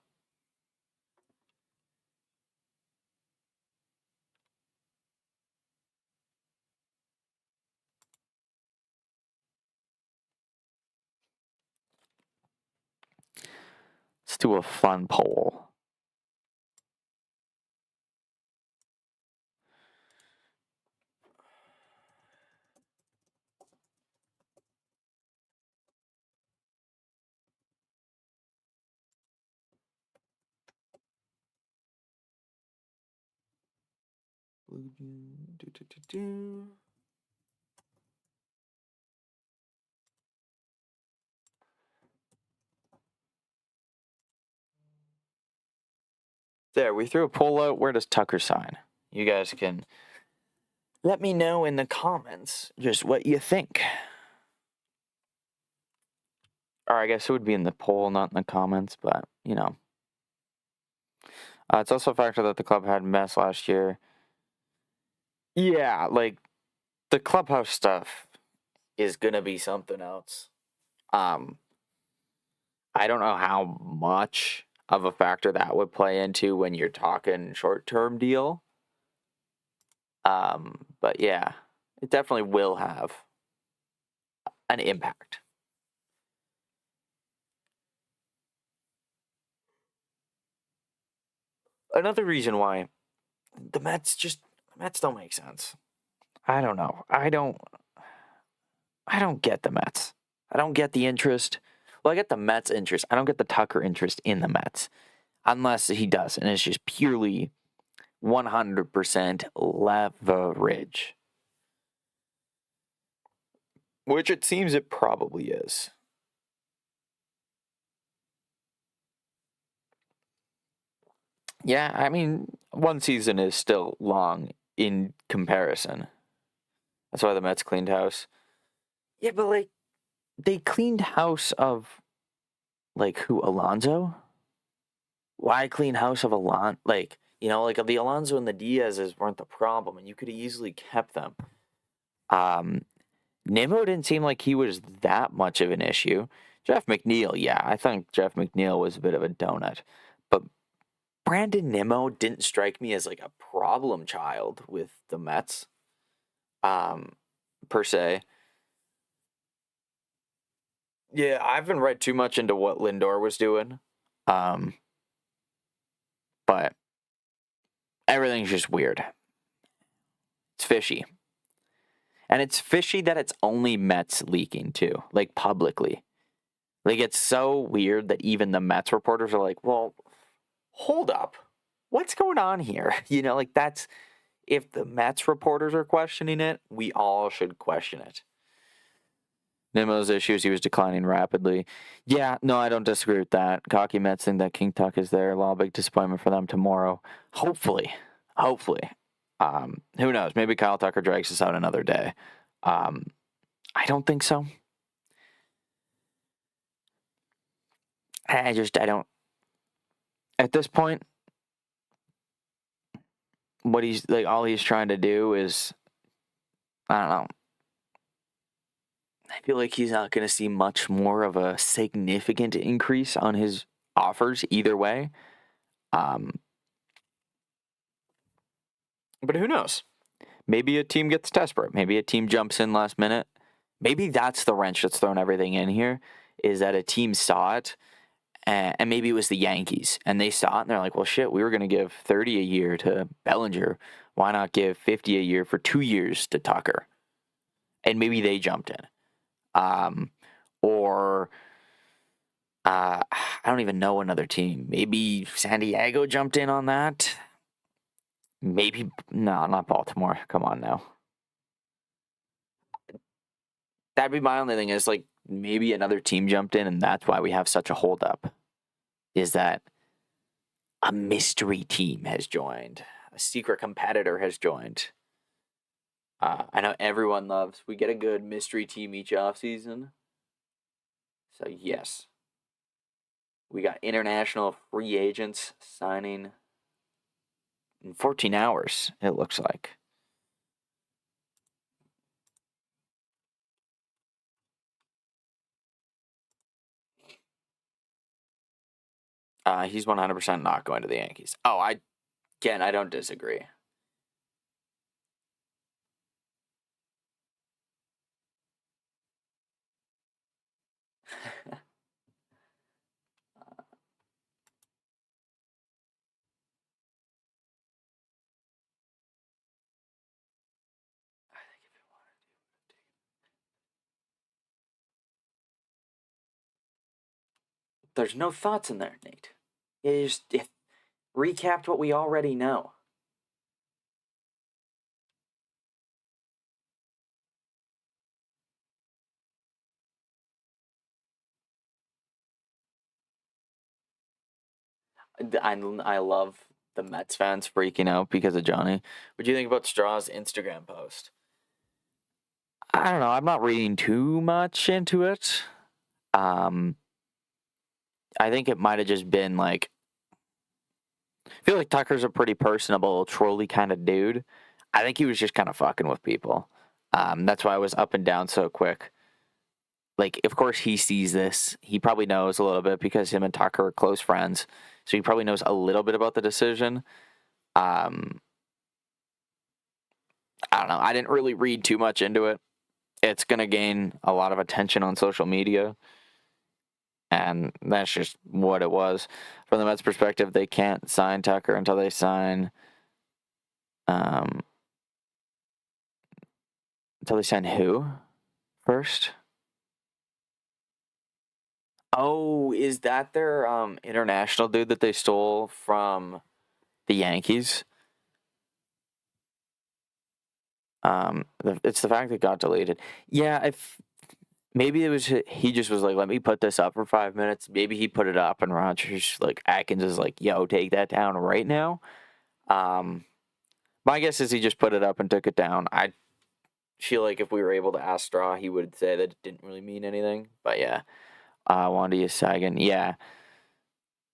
Let's do a fun poll. There, we threw a poll out. Where does Tucker sign? You guys can let me know in the comments just what you think. Or I guess it would be in the poll, not in the comments, but, you know. It's also a factor that the club had mess last year. Yeah, like, the clubhouse stuff is going to be something else. I don't know how much of a factor that would play into when you're talking short-term deal. But yeah, it definitely will have an impact. Another reason why the Mets don't make sense. I don't know. I don't get the Mets. I don't get the interest. Well, I get the Mets interest. I don't get the Tucker interest in the Mets. Unless he does, and it's just purely 100% leverage. Which it seems it probably is. Yeah, I mean, one season is still long in comparison. That's why the Mets cleaned house. Yeah, but like, they cleaned house of, like, who, Alonso? Why clean house of Alonso? Like, you know, like, the Alonso and the Diaz's weren't the problem, and you could have easily kept them. Nimmo didn't seem like he was that much of an issue. Jeff McNeil, yeah, I think Jeff McNeil was a bit of a donut. But Brandon Nimmo didn't strike me as like a problem child with the Mets, per se. Yeah, I haven't read too much into what Lindor was doing, but everything's just weird. It's fishy. And it's fishy that it's only Mets leaking too, like publicly. Like, it's so weird that even the Mets reporters are like, well, hold up. What's going on here? You know, like, that's, if the Mets reporters are questioning it, we all should question it. Nimmo's issues, he was declining rapidly. Yeah, no, I don't disagree with that. Cocky Mets think that King Tuck is there. A lot of big disappointment for them tomorrow. Hopefully. Who knows? Maybe Kyle Tucker drags us out another day. I don't think so. I don't. At this point, what he's like, all he's trying to do is, I don't know. I feel like he's not going to see much more of a significant increase on his offers either way. But who knows? Maybe a team gets desperate. Maybe a team jumps in last minute. Maybe that's the wrench that's thrown everything in here, is that a team saw it, and maybe it was the Yankees, and they saw it, and they're like, well, shit, we were going to give 30 a year to Bellinger. Why not give 50 a year for 2 years to Tucker? And maybe they jumped in. Or I don't even know another team. Maybe San Diego jumped in on that. Maybe, no, not Baltimore. Come on now. That'd be my only thing, is like, maybe another team jumped in, and that's why we have such a holdup. Is that a mystery team has joined. A secret competitor has joined. I know everyone loves, we get a good mystery team each offseason. So, yes. We got international free agents signing in 14 hours, it looks like. He's 100% not going to the Yankees. Oh, I don't disagree. There's no thoughts in there, Nate. It recapped what we already know. I love the Mets fans freaking out because of Johnny. What do you think about Straw's Instagram post? I don't know. I'm not reading too much into it. I think it might have just been like, I feel like Tucker's a pretty personable, trolly kind of dude. I think he was just kind of fucking with people. That's why I was up and down so quick. Like, of course, he sees this. He probably knows a little bit because him and Tucker are close friends. So he probably knows a little bit about the decision. Um, I don't know. I didn't really read too much into it. It's going to gain a lot of attention on social media. And that's just what it was. From the Mets' perspective, they can't sign Tucker until they sign who first? Oh, is that their international dude that they stole from the Yankees? It's the fact that it got deleted. Yeah, if maybe it was he just was like, let me put this up for 5 minutes. Maybe he put it up, and Rogers like Atkins is like, yo, take that down right now. My guess is he just put it up and took it down. I feel like if we were able to ask Straw, he would say that it didn't really mean anything. But yeah, Wandy Sagan, yeah.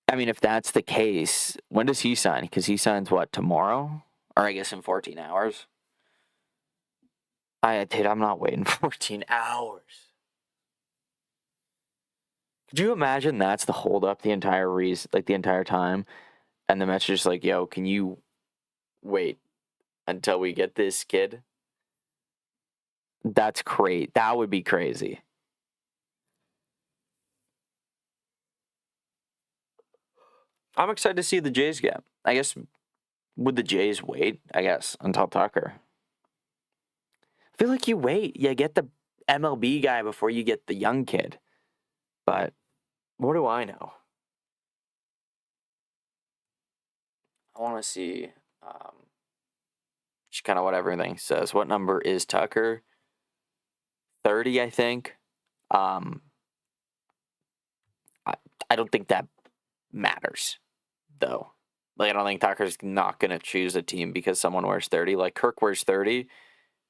I mean, if that's the case, when does he sign? Because he signs what, tomorrow, or I guess in 14 hours. I'm not waiting 14 hours. Could you imagine that's the holdup the entire the entire time, and the Mets are just like, yo, can you wait until we get this kid? That's great. That would be crazy. I'm excited to see the Jays get. I guess, would the Jays wait, I guess, until Tucker? I feel like you wait. You get the MLB guy before you get the young kid. But what do I know? I want to see just kind of what everything says. What number is Tucker? 30, I think. I don't think that matters, though. Like, I don't think Tucker's not going to choose a team because someone wears 30. Like, Kirk wears 30.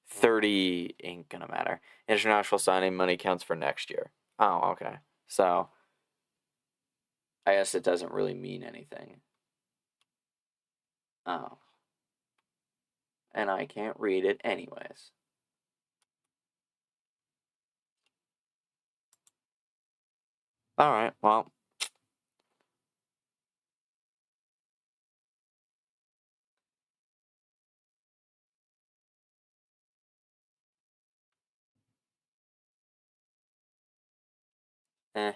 30 ain't going to matter. International signing money counts for next year. Oh, okay. So, I guess it doesn't really mean anything. Oh. And I can't read it anyways. All right, well. Eh.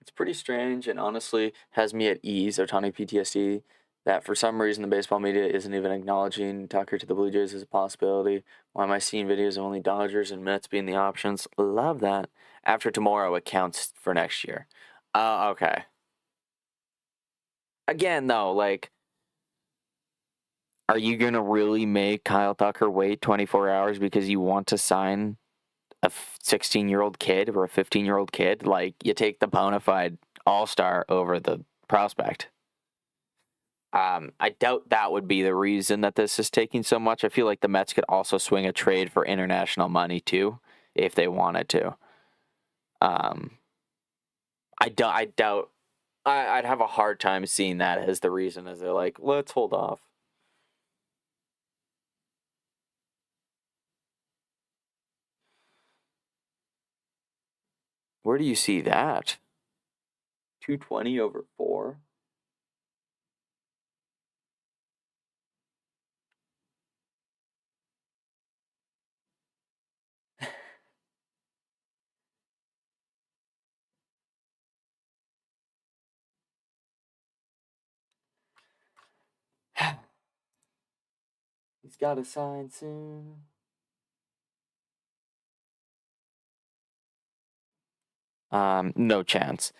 It's pretty strange and honestly has me at ease, Ohtani PTSD, that for some reason the baseball media isn't even acknowledging Tucker to the Blue Jays as a possibility. Why am I seeing videos of only Dodgers and Mets being the options? Love that. After tomorrow, it counts for next year. Okay. Again, though, like, are you going to really make Kyle Tucker wait 24 hours because you want to sign a 16-year-old kid or a 15-year-old kid? Like, you take the bona fide all-star over the prospect. I doubt that would be the reason that this is taking so much. I feel like the Mets could also swing a trade for international money too, if they wanted to. I doubt. I'd have a hard time seeing that as the reason, as they're like, let's hold off. Where do you see that? 220 over 4? He's got to sign soon. No chance.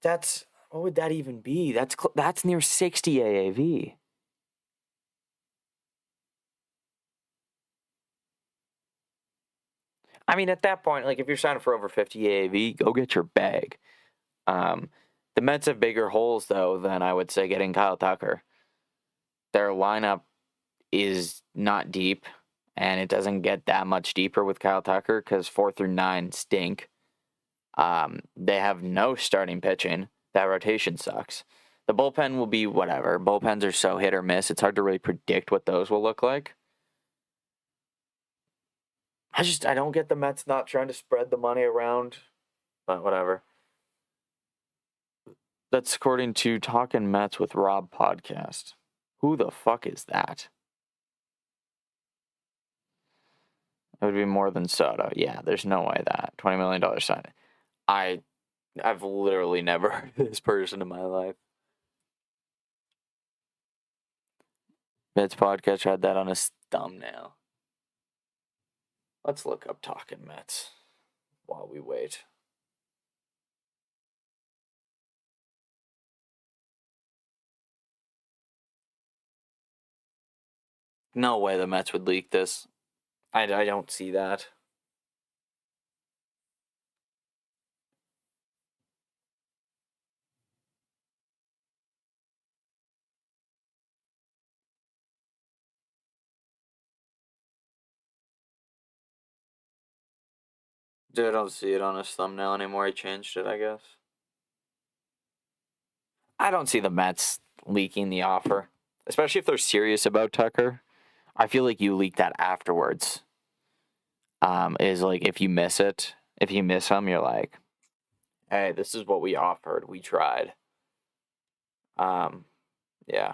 That's, what would that even be? That's near 60 AAV. I mean, at that point, like if you're signing for over 50 AAV, go get your bag. The Mets have bigger holes though than I would say getting Kyle Tucker. Their lineup is not deep, and it doesn't get that much deeper with Kyle Tucker because 4 through 9 stink. They have no starting pitching. That rotation sucks. The bullpen will be whatever. Bullpens are so hit or miss. It's hard to really predict what those will look like. I don't get the Mets not trying to spread the money around, but whatever. That's according to Talkin' Mets with Rob podcast. Who the fuck is that? It would be more than Soto. Yeah, there's no way that $20 million sign. I've literally never heard of this person in my life. Mets podcast had that on his thumbnail. Let's look up Talkin' Mets while we wait. No way the Mets would leak this. I don't see that. Dude, I don't see it on his thumbnail anymore. He changed it, I guess. I don't see the Mets leaking the offer, especially if they're serious about Tucker. I feel like you leak that afterwards. Is like if you miss it, if you miss him, you're like, hey, this is what we offered. We tried. Yeah.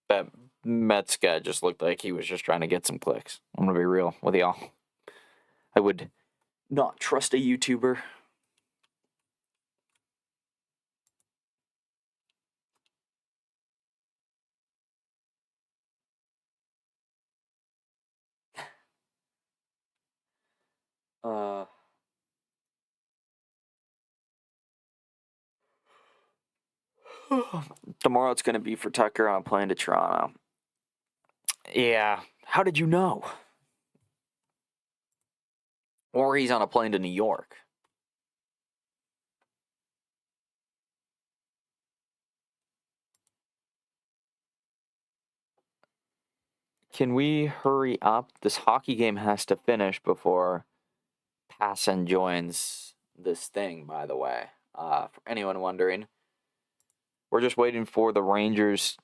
That Mets guy just looked like he was just trying to get some clicks. I'm gonna be real with y'all. I would not trust a YouTuber. Tomorrow it's going to be for Tucker on a plane to Toronto. Yeah. How did you know? Or he's on a plane to New York. Can we hurry up? This hockey game has to finish before Passan joins this thing, by the way. For anyone wondering, we're just waiting for the Rangers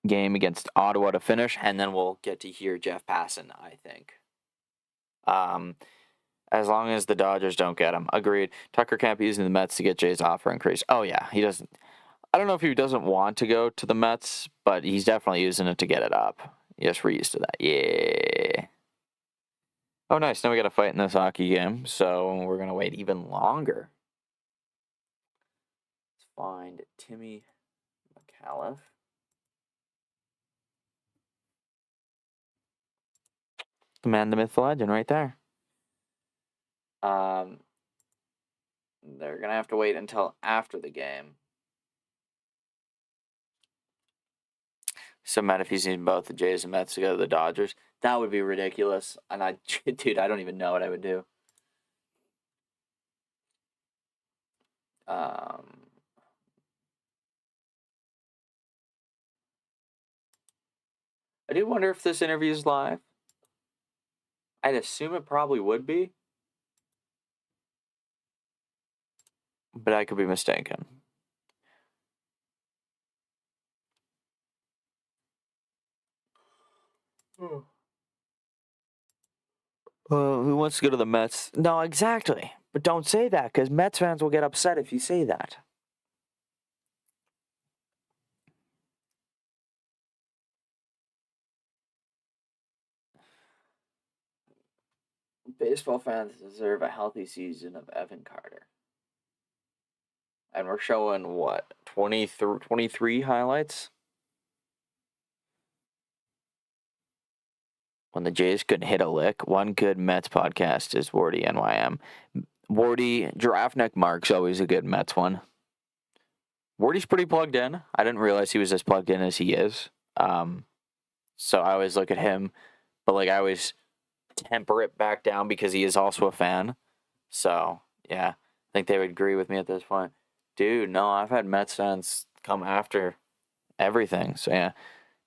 game against Ottawa to finish, and then we'll get to hear Jeff Passan, I think. As long as the Dodgers don't get him. Agreed. Tucker can't be using the Mets to get Jay's offer increase. Oh, yeah. He doesn't. I don't know if he doesn't want to go to the Mets, but he's definitely using it to get it up. Yes, we're used to that. Yeah. Oh, nice. Now we got to fight in this hockey game, so we're going to wait even longer. Let's find Timmy McAuliffe. The man, the myth, the legend right there. They're going to have to wait until after the game. So, Matt, if he's in both the Jays and Mets to go to the Dodgers, that would be ridiculous. And dude, I don't even know what I would do. I do wonder if this interview is live. I'd assume it probably would be, but I could be mistaken. Who wants to go to the Mets? No, exactly. But don't say that, because Mets fans will get upset if you say that. Baseball fans deserve a healthy season of Evan Carter. And we're showing, what, 23 highlights? When the Jays couldn't hit a lick, one good Mets podcast is Wardy NYM. Wardy, Giraffe Neck Mark's always a good Mets one. Wardy's pretty plugged in. I didn't realize he was as plugged in as he is. So I always look at him, but like I always temper it back down because he is also a fan. So, yeah, I think they would agree with me at this point. Dude, no, I've had Mets fans come after everything. So, yeah,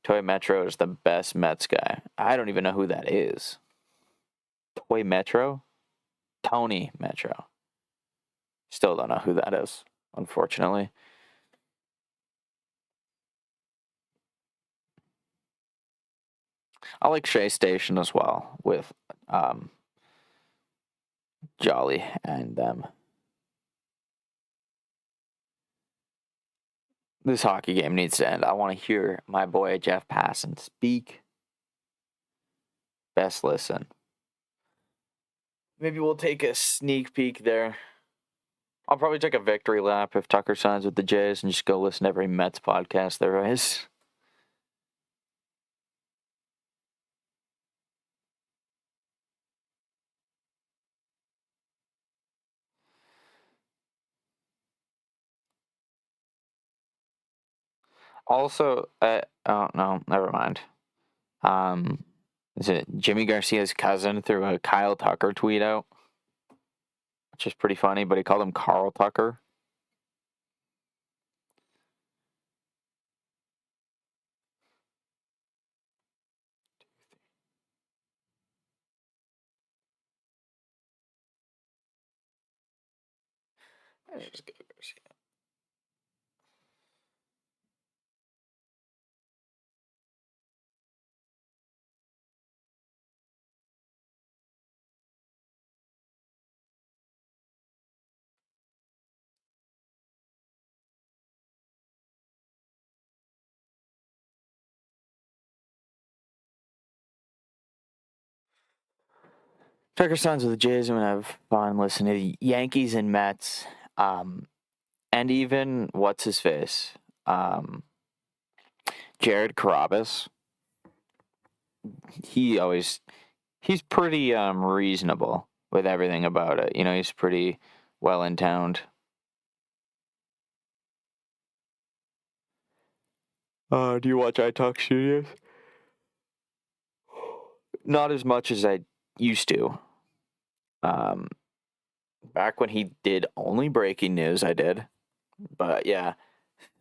Toy Metro is the best Mets guy. I don't even know who that is. Toy Metro? Tony Metro. Still don't know who that is, unfortunately. I like Shea Station as well with Jolly and them. This hockey game needs to end. I want to hear my boy Jeff Passan speak. Best listen. Maybe we'll take a sneak peek there. I'll probably take a victory lap if Tucker signs with the Jays and just go listen to every Mets podcast there is. Also, oh no, never mind. Is it Jimmy Garcia's cousin threw a Kyle Tucker tweet out, which is pretty funny, but he called him Carl Tucker. Let's just go Garcia. Tucker signs with the Jays. I'm gonna have fun listening to the Yankees and Mets, and even what's his face, Jared Carrabis. He's pretty reasonable with everything about it. You know, he's pretty well in town. Do you watch iTalk Studios? Not as much as I used to. Back when he did only breaking news, I did. But yeah,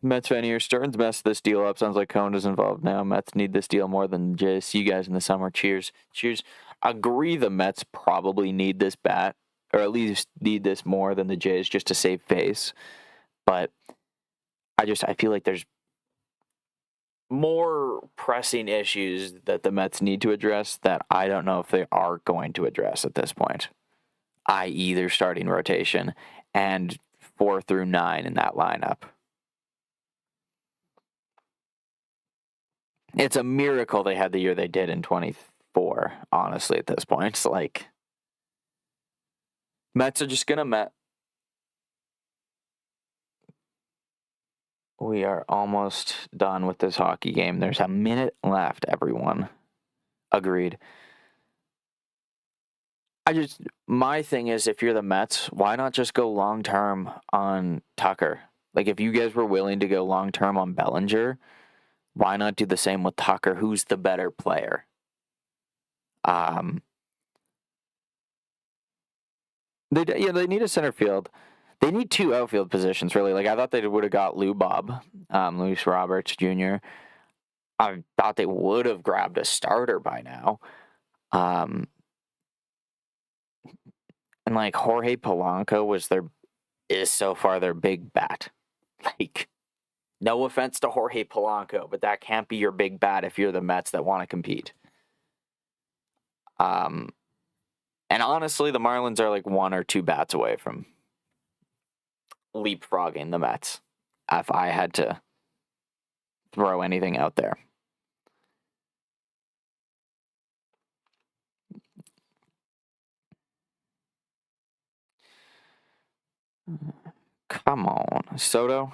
Mets fan here. Stearns messed this deal up. Sounds like Cone is involved now. Mets need this deal more than the Jays. See you guys in the summer. Cheers. Cheers. Agree the Mets probably need this bat, or at least need this more than the Jays just to save face. But I feel like there's more pressing issues that the Mets need to address that I don't know if they are going to address at this point, i.e. their starting rotation and 4 through 9 in that lineup. It's a miracle they had the year they did in 24, honestly, at this point. It's like, Mets are just going to We are almost done with this hockey game. There's a minute left, everyone. Agreed. My thing is, if you're the Mets, why not just go long-term on Tucker? Like, if you guys were willing to go long-term on Bellinger, why not do the same with Tucker? Who's the better player? They need a center field. They need 2 outfield positions, really. Like, I thought they would have got Lou Bob, Luis Roberts Jr. I thought they would have grabbed a starter by now. And like Jorge Polanco is so far their big bat. Like, no offense to Jorge Polanco, but that can't be your big bat if you're the Mets that want to compete. And honestly, the Marlins are like 1 or 2 bats away from leapfrogging the Mets, if I had to throw anything out there. Come on, Soto.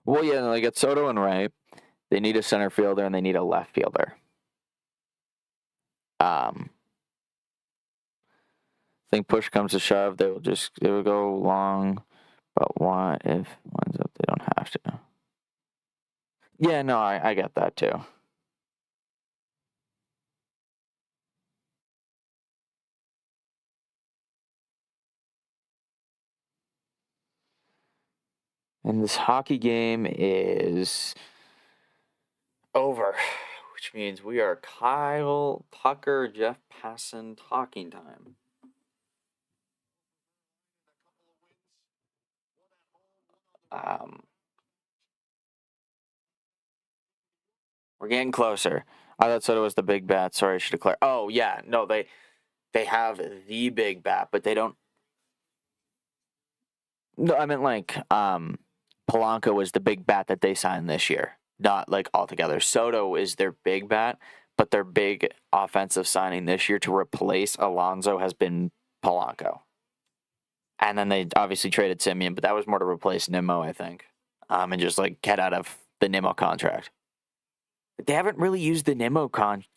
Well, yeah, they got Soto and Ray. They need a center fielder and they need a left fielder. I think push comes to shove, they will go long. But what if one's up? They don't have to. Yeah, no, I get that too. And this hockey game is over, which means we are Kyle Tucker, Jeff Passan talking time. We're getting closer. I thought Soto was the big bat. Sorry, I should declare. Oh yeah, no, they have the big bat, but they don't. No, I meant like Polanco was the big bat that they signed this year, not like altogether. Soto is their big bat, but their big offensive signing this year to replace Alonso has been Polanco. And then they obviously traded Semien, but that was more to replace Nimmo, I think, and just like get out of the Nimmo contract. But they haven't really used the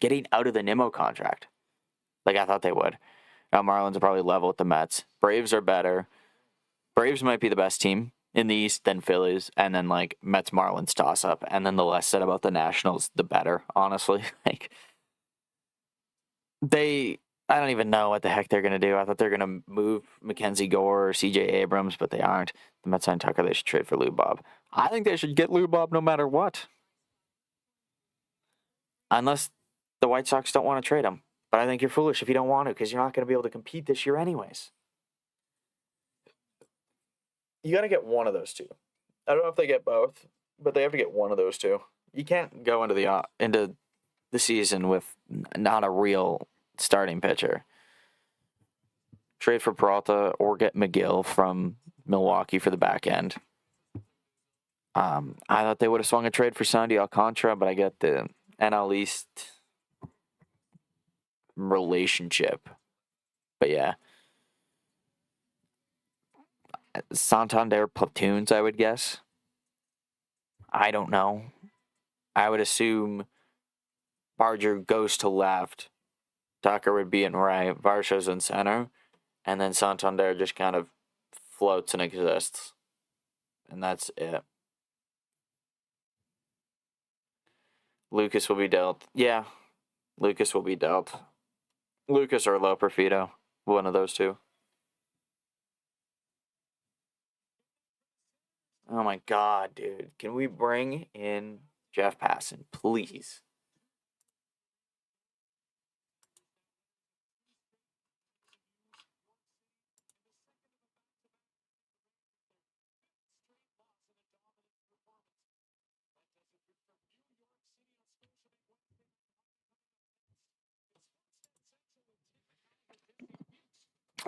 getting out of the Nimmo contract like I thought they would. Now Marlins are probably level with the Mets. Braves are better. Braves might be the best team in the East, then Phillies, and then like Mets Marlins toss up, and then the less said about the Nationals, the better. Honestly, like I don't even know what the heck they're gonna do. I thought they're gonna move Mackenzie Gore or C.J. Abrams, but they aren't. The Mets signed Tucker. They should trade for Lou Bob. I think they should get Lou Bob no matter what, unless the White Sox don't want to trade him. But I think you're foolish if you don't want to, because you're not going to be able to compete this year anyways. You got to get one of those two. I don't know if they get both, but they have to get one of those two. You can't go into the season with not a real starting pitcher. Trade for Peralta or get McGill from Milwaukee for the back end. I thought they would have swung a trade for Sandy Alcantara, but I get the NL East relationship. But yeah. Santander platoons, I would guess. I don't know. I would assume Barger goes to left. Tucker would be in right. Varsho's in center. And then Santander just kind of floats and exists. And that's it. Lucas will be dealt. Yeah. Lucas will be dealt. Lucas or Loperfido. One of those two. Oh my god, dude. Can we bring in Jeff Passan, please?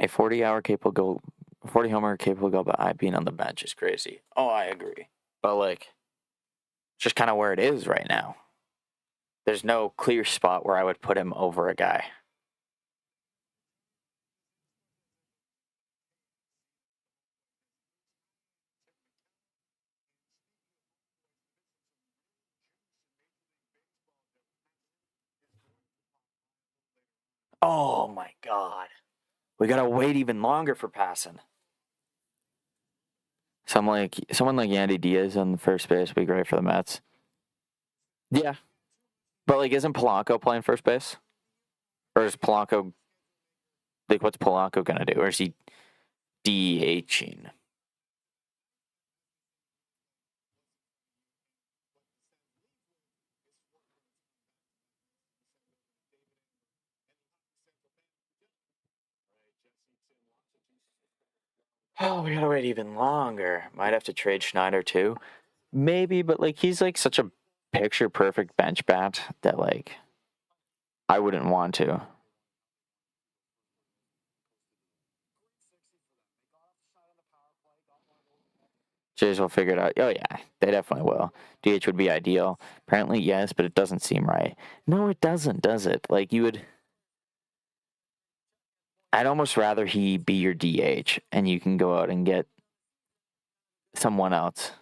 A 40-hour capable goal, 40 homer capable goal, but I being on the bench is crazy. Oh, I agree. But like, it's just kind of where it is right now. There's no clear spot where I would put him over a guy. Oh my god. We gotta wait even longer for Passan. Someone like Yandy Diaz on the first base would be great for the Mets. Yeah. But like, isn't Polanco playing first base? Or is Polanco, like, what's Polanco gonna do? Or is he DHing? Oh, we gotta wait even longer. Might have to trade Schneider too. Maybe, but like, he's like such a picture perfect bench bat that like I wouldn't want to. Jays will figure it out. Oh yeah, they definitely will. DH would be ideal. Apparently, yes, but it doesn't seem right. No, it doesn't, does it? Like, you would. I'd almost rather he be your DH and you can go out and get someone else.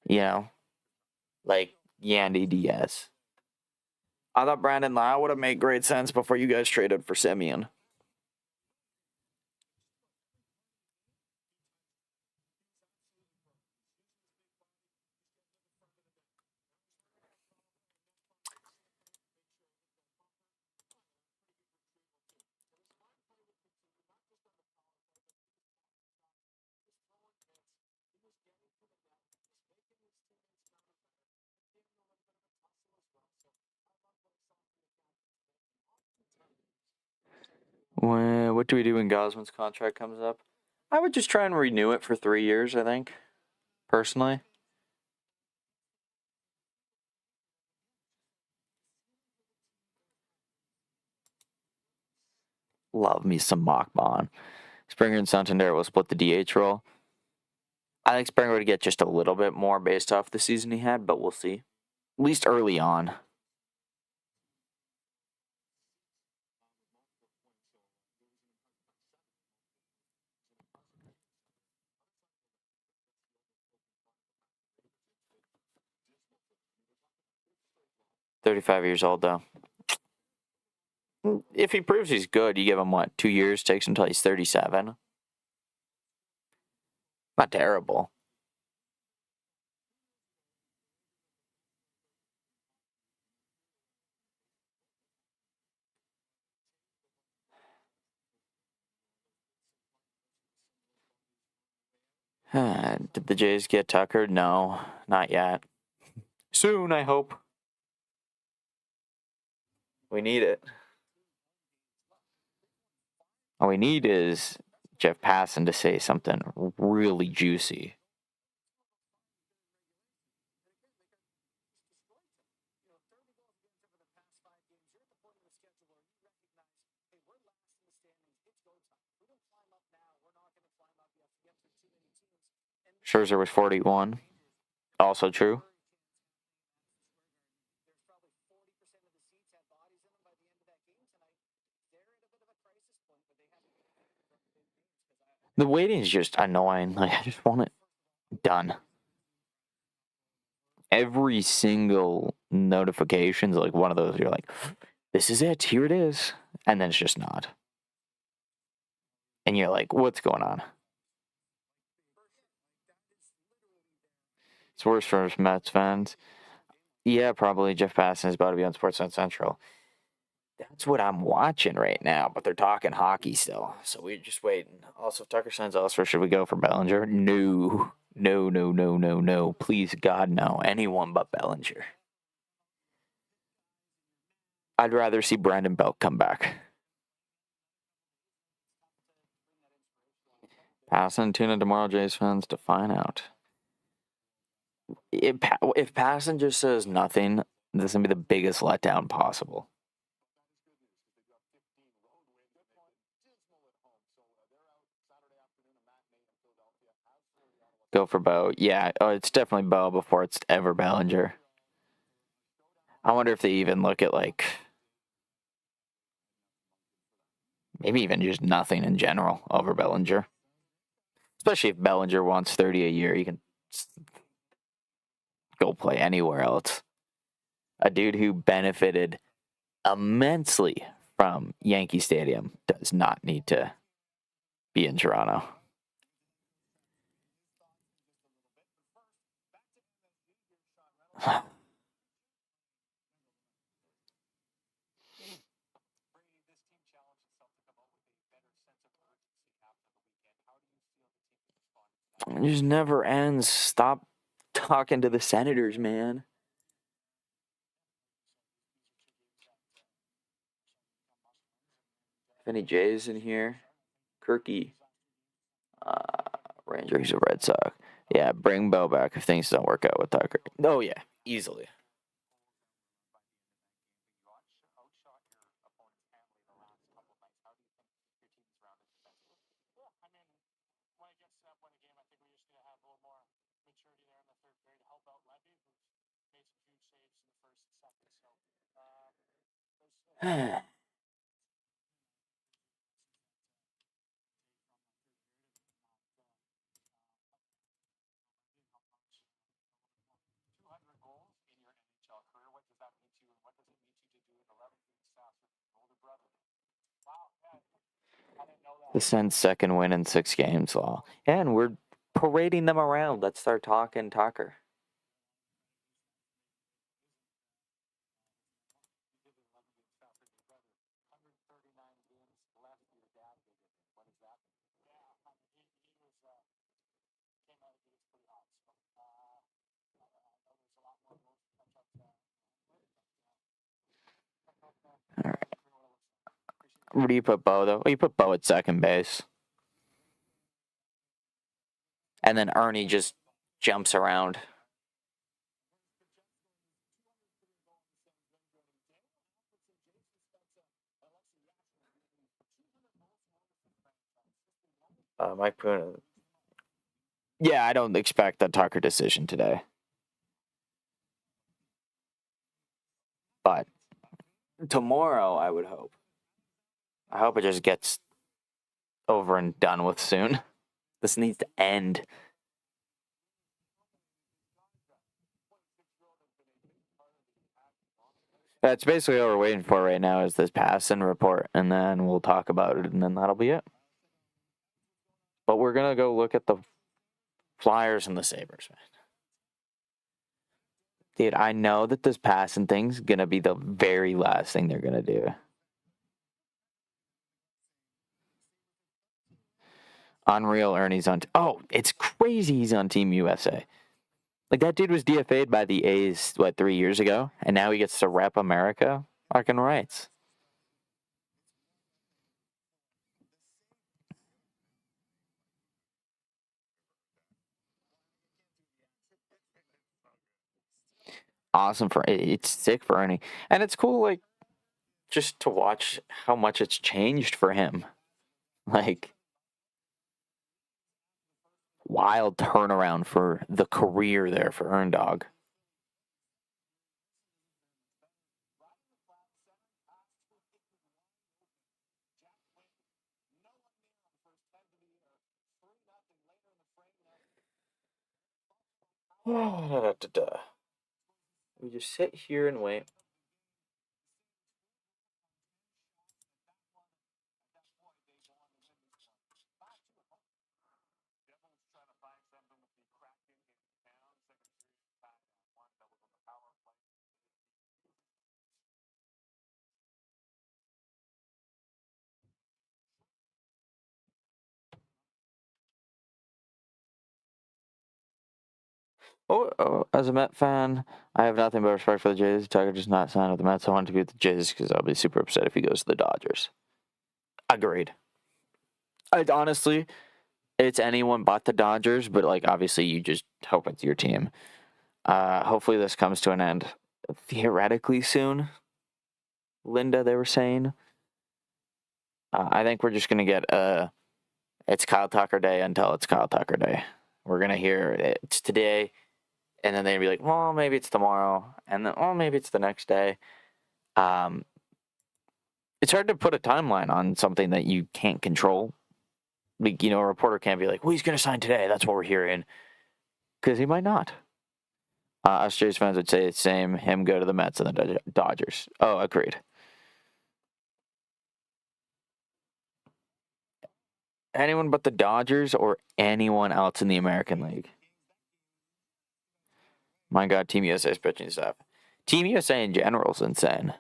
You know, like Yandy Diaz. I thought Brandon Lau would have made great sense before you guys traded for Semien. What do we do when Gosman's contract comes up? I would just try and renew it for 3 years, I think, personally. Love me some Machbon. Springer and Santander will split the DH role. I think Springer would get just a little bit more based off the season he had, but we'll see. At least early on. $35 old, though. If he proves he's good, you give him, 2 years? Takes him until he's 37? Not terrible. Did the Jays get Tucker? No, not yet. Soon, I hope. We need it. All we need is Jeff Passan to say something really juicy. Scherzer was 41. Also true. The waiting is just annoying. Like, I just want it done. Every single notification's like one of those. You're like, this is it. Here it is. And then it's just not. And you're like, what's going on? It's worse for Mets fans. Yeah, probably Jeff Passan is about to be on Sportsnet Central. That's what I'm watching right now, but they're talking hockey still. So we're just waiting. Also, if Tucker signs elsewhere, should we go for Bellinger? No. No, no, no, no, no. Please, God, no. Anyone but Bellinger. I'd rather see Brandon Belt come back. Passan, tune in tomorrow, Jays fans, to find out. If Passan just says nothing, this is going to be the biggest letdown possible. Go for Bo. Yeah, it's definitely Bo before it's ever Bellinger. I wonder if they even look at, maybe even just nothing in general over Bellinger. Especially if Bellinger wants 30 a year, you can go play anywhere else. A dude who benefited immensely from Yankee Stadium does not need to be in Toronto. It just never ends. Stop talking to the Senators, man. Any Jays in here? Kirky. Rangers or Red Sox. Yeah, bring Bo back if things don't work out with Tucker. Oh, yeah, easily. The Sens' second win in 6 games, Law. And we're parading them around. Let's start talking Tucker. All right. Where do you put Bo, though? Oh, you put Bo at second base. And then Ernie just jumps around. Mike Puna. Yeah, I don't expect a Tucker decision today. But tomorrow, I would hope. I hope it just gets over and done with soon. This needs to end. That's basically all we're waiting for right now is this passing report, and then we'll talk about it, and then that'll be it. But we're going to go look at the Flyers and the Sabres, man. Dude, I know that this passing thing's going to be the very last thing they're going to do. Unreal, Ernie's on. Oh, it's crazy he's on Team USA. Like, that dude was DFA'd by the A's, 3 years ago? And now he gets to rep America? Fucking rights. Awesome for it's sick for Ernie. And it's cool, like, just to watch how much it's changed for him. Like, wild turnaround for the career there for Erndog. We just sit here and wait. As a Met fan, I have nothing but respect for the Jays. Tucker just not signed with the Mets. I want to be with the Jays because I'll be super upset if he goes to the Dodgers. Agreed. Honestly, it's anyone but the Dodgers, but like obviously you just hope it's your team. Hopefully this comes to an end theoretically soon. Linda, they were saying. I think we're just gonna get it's Kyle Tucker Day until it's Kyle Tucker Day. We're gonna hear it's today, and then they'd be like, well, maybe it's tomorrow, and then maybe it's the next day. It's hard to put a timeline on something that you can't control. Like, a reporter can't be like, well, he's gonna sign today. That's what we're hearing, because he might not. Us Jays fans would say the same. Him go to the Mets and the Dodgers. Oh, agreed. Anyone but the Dodgers or anyone else in the American League. My God, Team USA's pitching staff. Team USA in general is insane.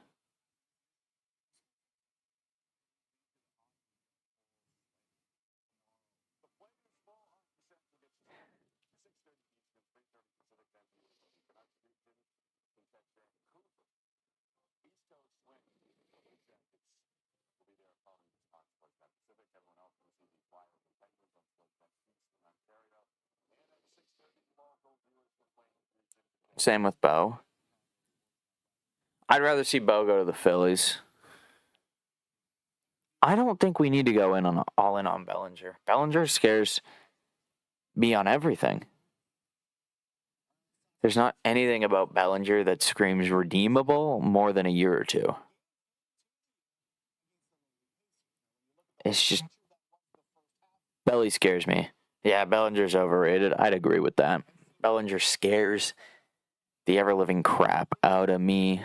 Same with Bo. I'd rather see Bo go to the Phillies. I don't think we need to go all in on Bellinger. Bellinger scares me on everything. There's not anything about Bellinger that screams redeemable more than a year or two. It's just Belly scares me. Yeah, Bellinger's overrated. I'd agree with that. Bellinger scares the ever-living crap out of me.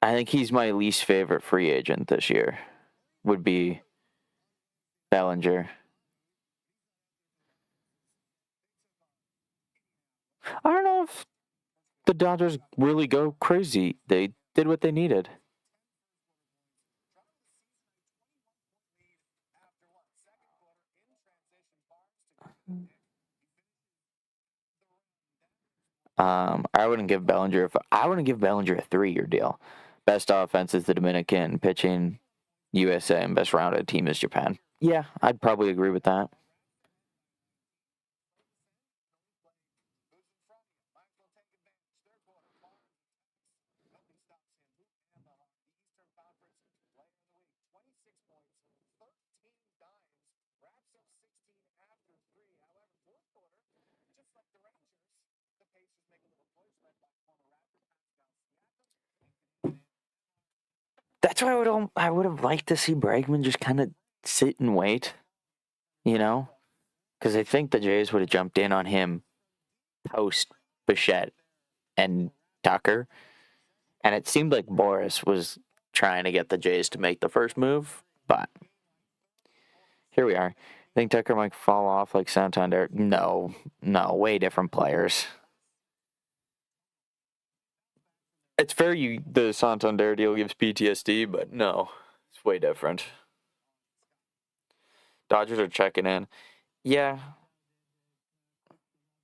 I think he's my least favorite free agent this year. Would be Bellinger. I don't know if the Dodgers really go crazy. They did what they needed. I wouldn't give Bellinger a 3-year deal. Best offense is the Dominican, pitching USA, and best rounded team is Japan. Yeah, I'd probably agree with that. That's why I would have liked to see Bregman just kind of sit and wait, because I think the Jays would have jumped in on him post Bichette and Tucker, and it seemed like Boris was trying to get the Jays to make the first move, but here we are. Think Tucker might fall off like Santander? No, way different players. It's fair the Santander deal gives PTSD, but no, it's way different. Dodgers are checking in. Yeah.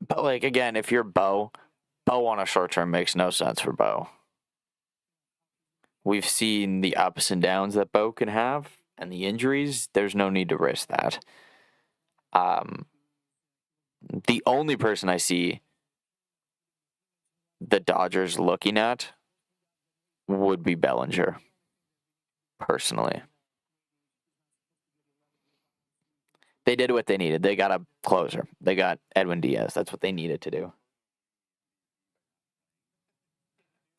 But, again, if you're Bo on a short term makes no sense for Bo. We've seen the ups and downs that Bo can have and the injuries. There's no need to risk that. The only person I see the Dodgers looking at would be Bellinger, personally. They did what they needed. They got a closer. They got Edwin Diaz. That's what they needed to do.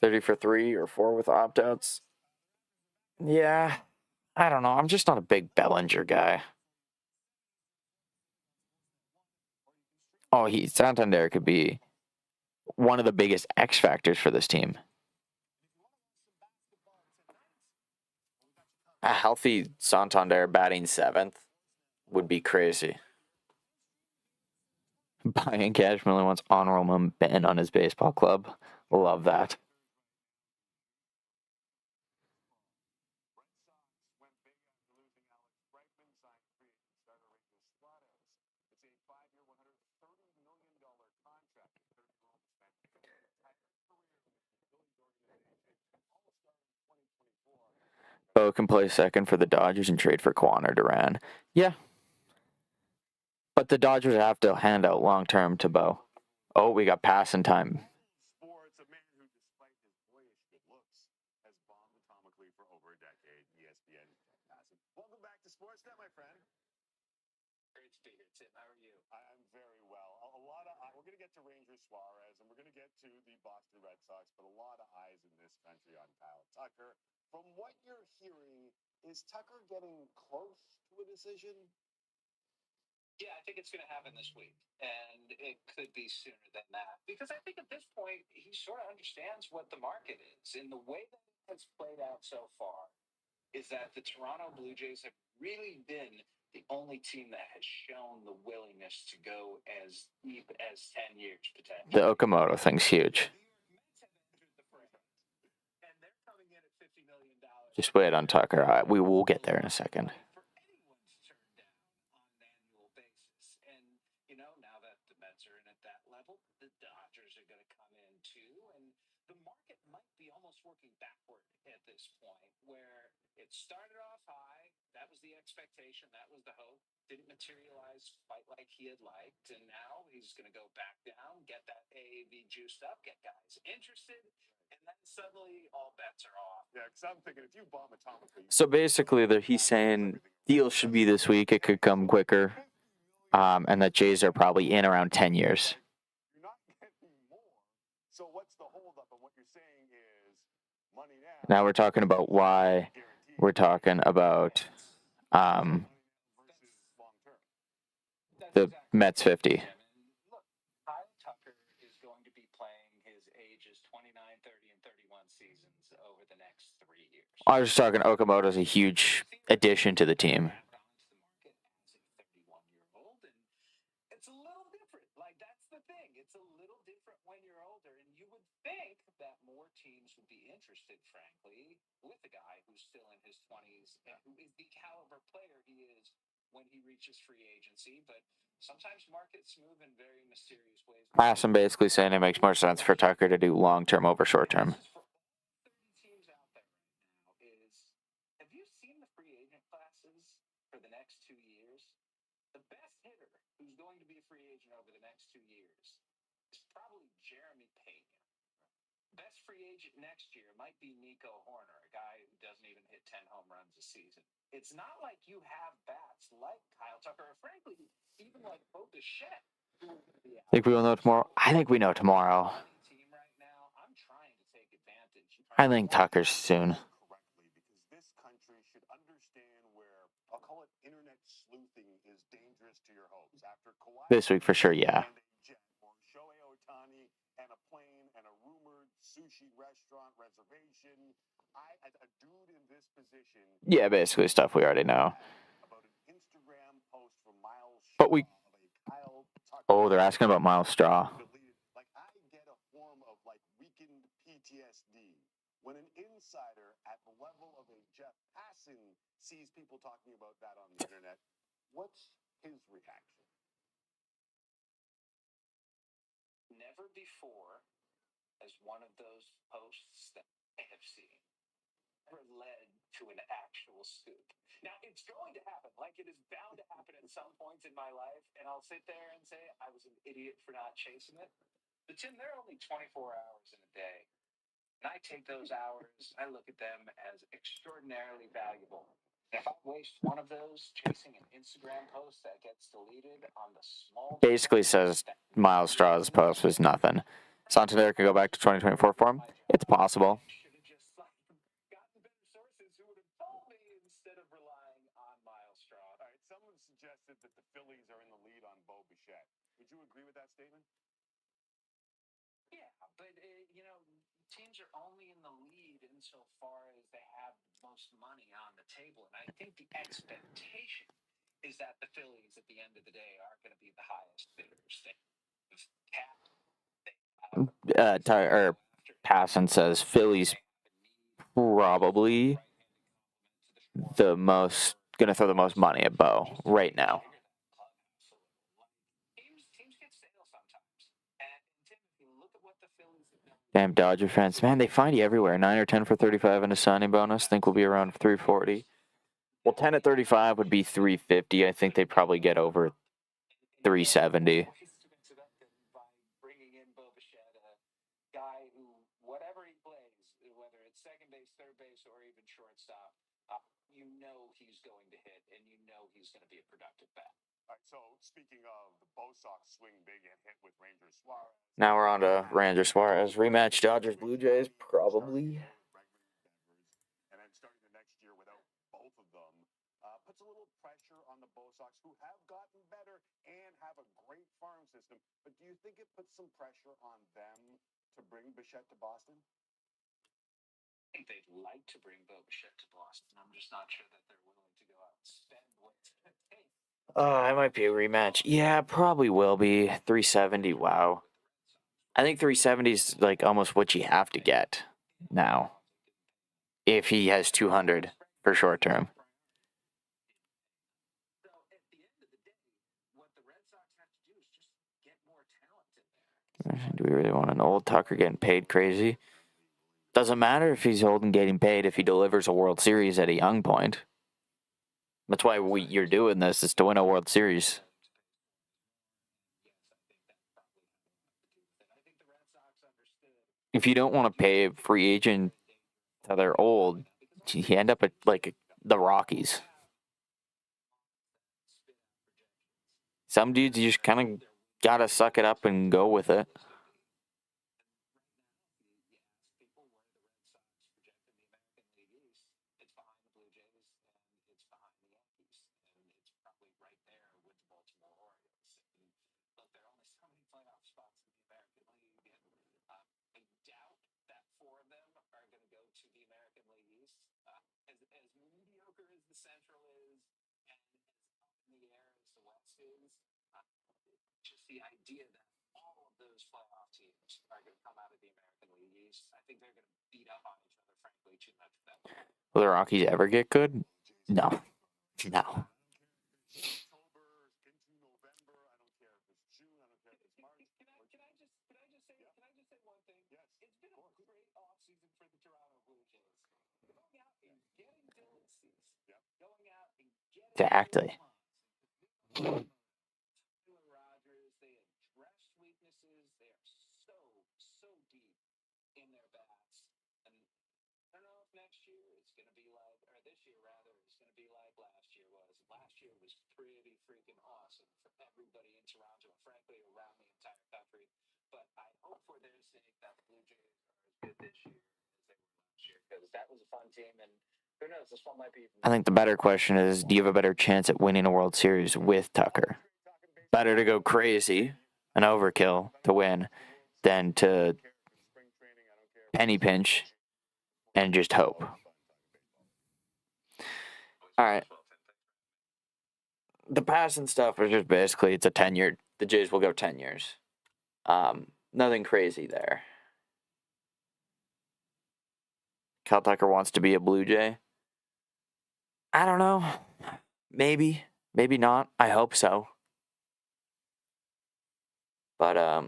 30 for 3 or 4 with opt-outs. Yeah, I don't know. I'm just not a big Bellinger guy. Oh, Santander could be one of the biggest X factors for this team. A healthy Santander batting 7th would be crazy. Brian Cashmiller wants honorable Ben on his baseball club. Love that. Bo can play second for the Dodgers and trade for Quan or Duran. Yeah. But the Dodgers have to hand out long term to Bo. Oh, we got passing time. Sports, a man who, despite his boyish good looks, has bombed atomically for over a decade. ESPN passing. Welcome back to Sportsnet, my friend. Great to be here, Tim. How are you? I'm very well. We're going to get to Ranger Suarez, and we're going to get to the Boston Red Sox, but a lot of eyes in this country on Kyle Tucker. From what you're hearing, is Tucker getting close to a decision? Yeah, I think it's going to happen this week, and it could be sooner than that, because I think at this point he sort of understands what the market is, and the way that it has played out so far is that the Toronto Blue Jays have really been the only team that has shown the willingness to go as deep as 10 years potentially. The Okamoto thing's huge. Just wait on Tucker. We will get there in a second. Now that the Mets are in at that level, the Dodgers are going to come in too, and the market might be almost working backward at this point, where it started off high. That was the expectation. That was the hope. Didn't materialize quite like he had liked, and now he's going to go back down, get that AAV juiced up, get guys interested, and then suddenly all bets are off. Yeah, because I'm thinking if you bomb atomically. So basically, he's saying deal should be this week. It could come quicker. And the Jays are probably in around 10 years. You're not getting more. So what's the holdup? And what you're saying is money now. Now we're talking about why we're talking about the Mets 50. Look, Kyle Tucker is going to be playing his ages 29, 30, and 31 seasons over the next 3 years. I was just talking Okamoto's a huge addition to the team. It's a little different. That's the thing. It's a little different when you're older, and you would think that more teams would be interested, frankly, with a guy who's still in his 20s and who is the caliber player he is when he reaches free agency, but sometimes markets move in very mysterious ways. I'm basically saying it makes more sense for Tucker to do long-term over short-term. This is for all 30 teams out there right now is, have you seen the free agent classes for the next 2 years? The best hitter who's going to be a free agent over the next 2 years is probably Jeremy Pena. Best free agent next year might be Nico Horner, a guy who doesn't even hit 10 home runs a season. It's not like you have bats like Kyle Tucker, or frankly, even like Bo Bichette. Think we will know tomorrow? I think we know tomorrow. Team right now, I'm trying to take advantage. I think Tucker's soon. Correctly, because this country should understand where, I'll call it internet sleuthing, is dangerous to your hopes. After Kawhi This week for sure, yeah. and a jet, or Shohei Ohtani and a plane and a rumored sushi restaurant reservation, a dude in this position. Yeah, basically stuff we already know. About an Instagram post from Miles But we- Straw of a Kyle Tucker. Oh, they're asking about Miles Straw. Deleted. Like, I get a form of like weakened PTSD when an insider at the level of a Jeff Passan sees people talking about that on the internet. What's his reaction? Never before has one of those posts that I have seen ever led to an actual scoop. Now, it's going to happen. Like, it is bound to happen at some points in my life, and I'll sit there and say I was an idiot for not chasing it. But, Tim, there are only 24 hours in a day. And I take those hours, I look at them as extraordinarily valuable. And if I waste one of those chasing an Instagram post that gets deleted on the small... Basically says Miles Straw's post was nothing. Santander could go back to 2024 for him. It's possible. Should have just gotten better sources who would have told me instead of relying on Miles Straw. All right, someone suggested that the Phillies are in the lead on Bo Bichette. Would you agree with that statement? Yeah, but teams are only in the lead insofar as they have the most money on the table, and I think the expectation is that the Phillies, at the end of the day, are going to be the highest bidders. They have cap. Passan says Philly's probably the most gonna throw the most money at Bo right now. Teams get stale sometimes. And Tim, if you look at what the Phillies have done. Damn Dodger fans, man, they find you everywhere. 9 or 10 for 35 and a signing bonus. Think we'll be around 340. Well, 10 at 35 would be 350. I think they'd probably get over 370. By bringing in Bo Bichette, a guy who, whatever he plays, whether it's second base, third base, or even shortstop, you know he's going to hit, and you know he's going to be a productive bat. All right, so speaking of the Bo Sox swing big and hit with Ranger Suarez. Now we're on to Ranger Suarez. Rematch Dodgers Blue Jays, probably. And then starting the next year without both of them puts a little pressure on the Bo Sox, who have gotten better and have a great farm system. But do you think it puts some pressure on them to bring Bichette to Boston? I think they'd like to bring Bo Bichette to Boston. I'm just not sure that they're willing to go out and spend what it's going to take. It might be a rematch. Yeah, probably will be. 370, wow. I think 370 is like almost what you have to get now. If he has 200 for short term. So at the end of the day, what the Red Sox have to do is just get more talent in there. Do we really want an old Tucker getting paid crazy? Doesn't matter if he's old and getting paid if he delivers a World Series at a young point. That's why you're doing this, is to win a World Series. If you don't want to pay a free agent till they're old, you end up at like the Rockies. Some dudes, you just kind of gotta suck it up and go with it. Central is and as up in the air as the West is, just the idea that all of those playoff teams are going to come out of the American League East, I think they're going to beat up on each other, frankly, too much for that. Will the Rockies ever get good? No. No. Exactly. Taylor Rogers, they address weaknesses. They are so deep in their bats. And I don't know if next year it's going to be like, or this year rather, it's going to be like last year was. Last year was pretty freaking awesome for everybody in Toronto and frankly around the entire country. But I hope for their sake that the Blue Jays are as good this year as they were last year because that was a fun team and who knows, this one might be even I think the better question is, do you have a better chance at winning a World Series with Tucker? Better to go crazy, an overkill to win, than to penny pinch and just hope. All right. The passing stuff is just basically it's a 10-year. The Jays will go 10 years. Nothing crazy there. Cal Tucker wants to be a Blue Jay. I don't know. Maybe. Maybe not. I hope so. But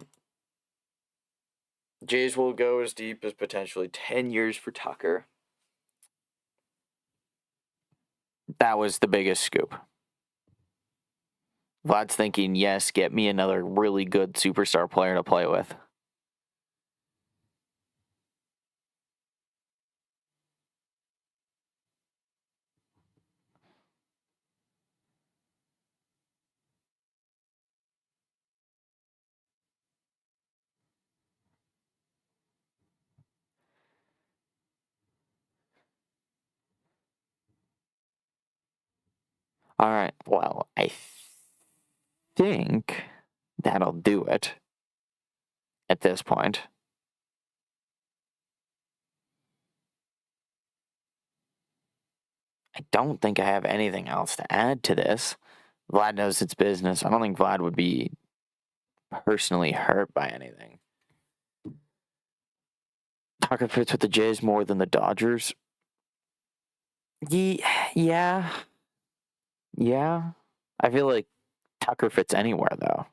Jays will go as deep as potentially 10 years for Tucker. That was the biggest scoop. Vlad's thinking, yes, get me another really good superstar player to play with. All right, well, I think that'll do it at this point. I don't think I have anything else to add to this. Vlad knows it's business. I don't think Vlad would be personally hurt by anything. Tucker fits with the Jays more than the Dodgers. Yeah. I feel like Tucker fits anywhere, though.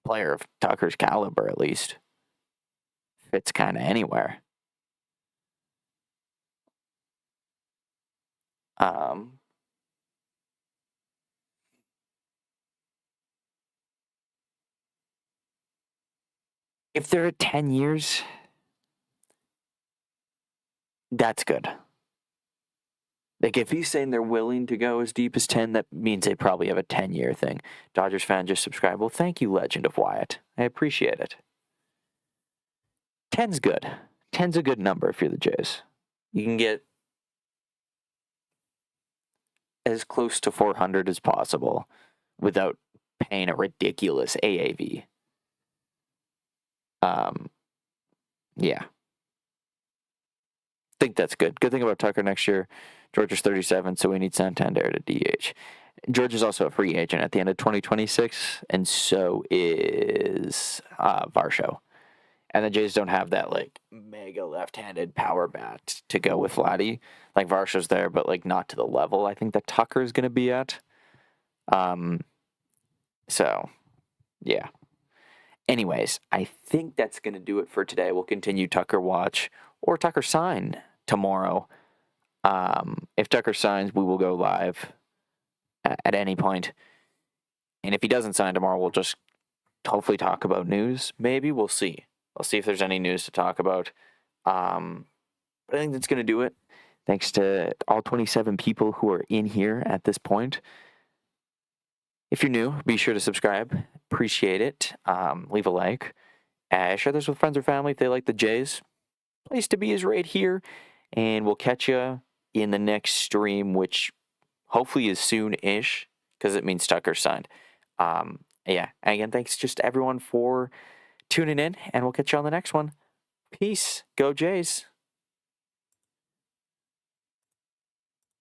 Player of Tucker's caliber, at least. Fits kind of anywhere. If they're at 10 years, that's good. Like, if he's saying they're willing to go as deep as 10, that means they probably have a 10-year thing. Dodgers fan just subscribed. Well, thank you, Legend of Wyatt. I appreciate it. 10's good. 10's a good number if you're the Jays. You can get as close to 400 as possible without paying a ridiculous AAV. Yeah. I think that's good. Good thing about Tucker next year. George is 37, so we need Santander to DH. George is also a free agent at the end of 2026, and so is Varsho. And the Jays don't have that, like, mega left-handed power bat to go with Vladdy. Like, Varsho's there, but, like, not to the level I think that Tucker is going to be at. So, yeah. Anyways, I think that's going to do it for today. We'll continue Tucker Watch or Tucker Sign tomorrow. If Tucker signs, we will go live at any point. And if he doesn't sign tomorrow, we'll just hopefully talk about news. Maybe. We'll see. I'll see if there's any news to talk about. But I think that's going to do it. Thanks to all 27 people who are in here at this point. If you're new, be sure to subscribe. Appreciate it. Leave a like. Share this with friends or family if they like the Jays. Place to be is right here. And we'll catch you in the next stream, which hopefully is soon-ish, because it means Tucker signed. Yeah. And again, thanks just to everyone for tuning in, and we'll catch you on the next one. Peace. Go Jays.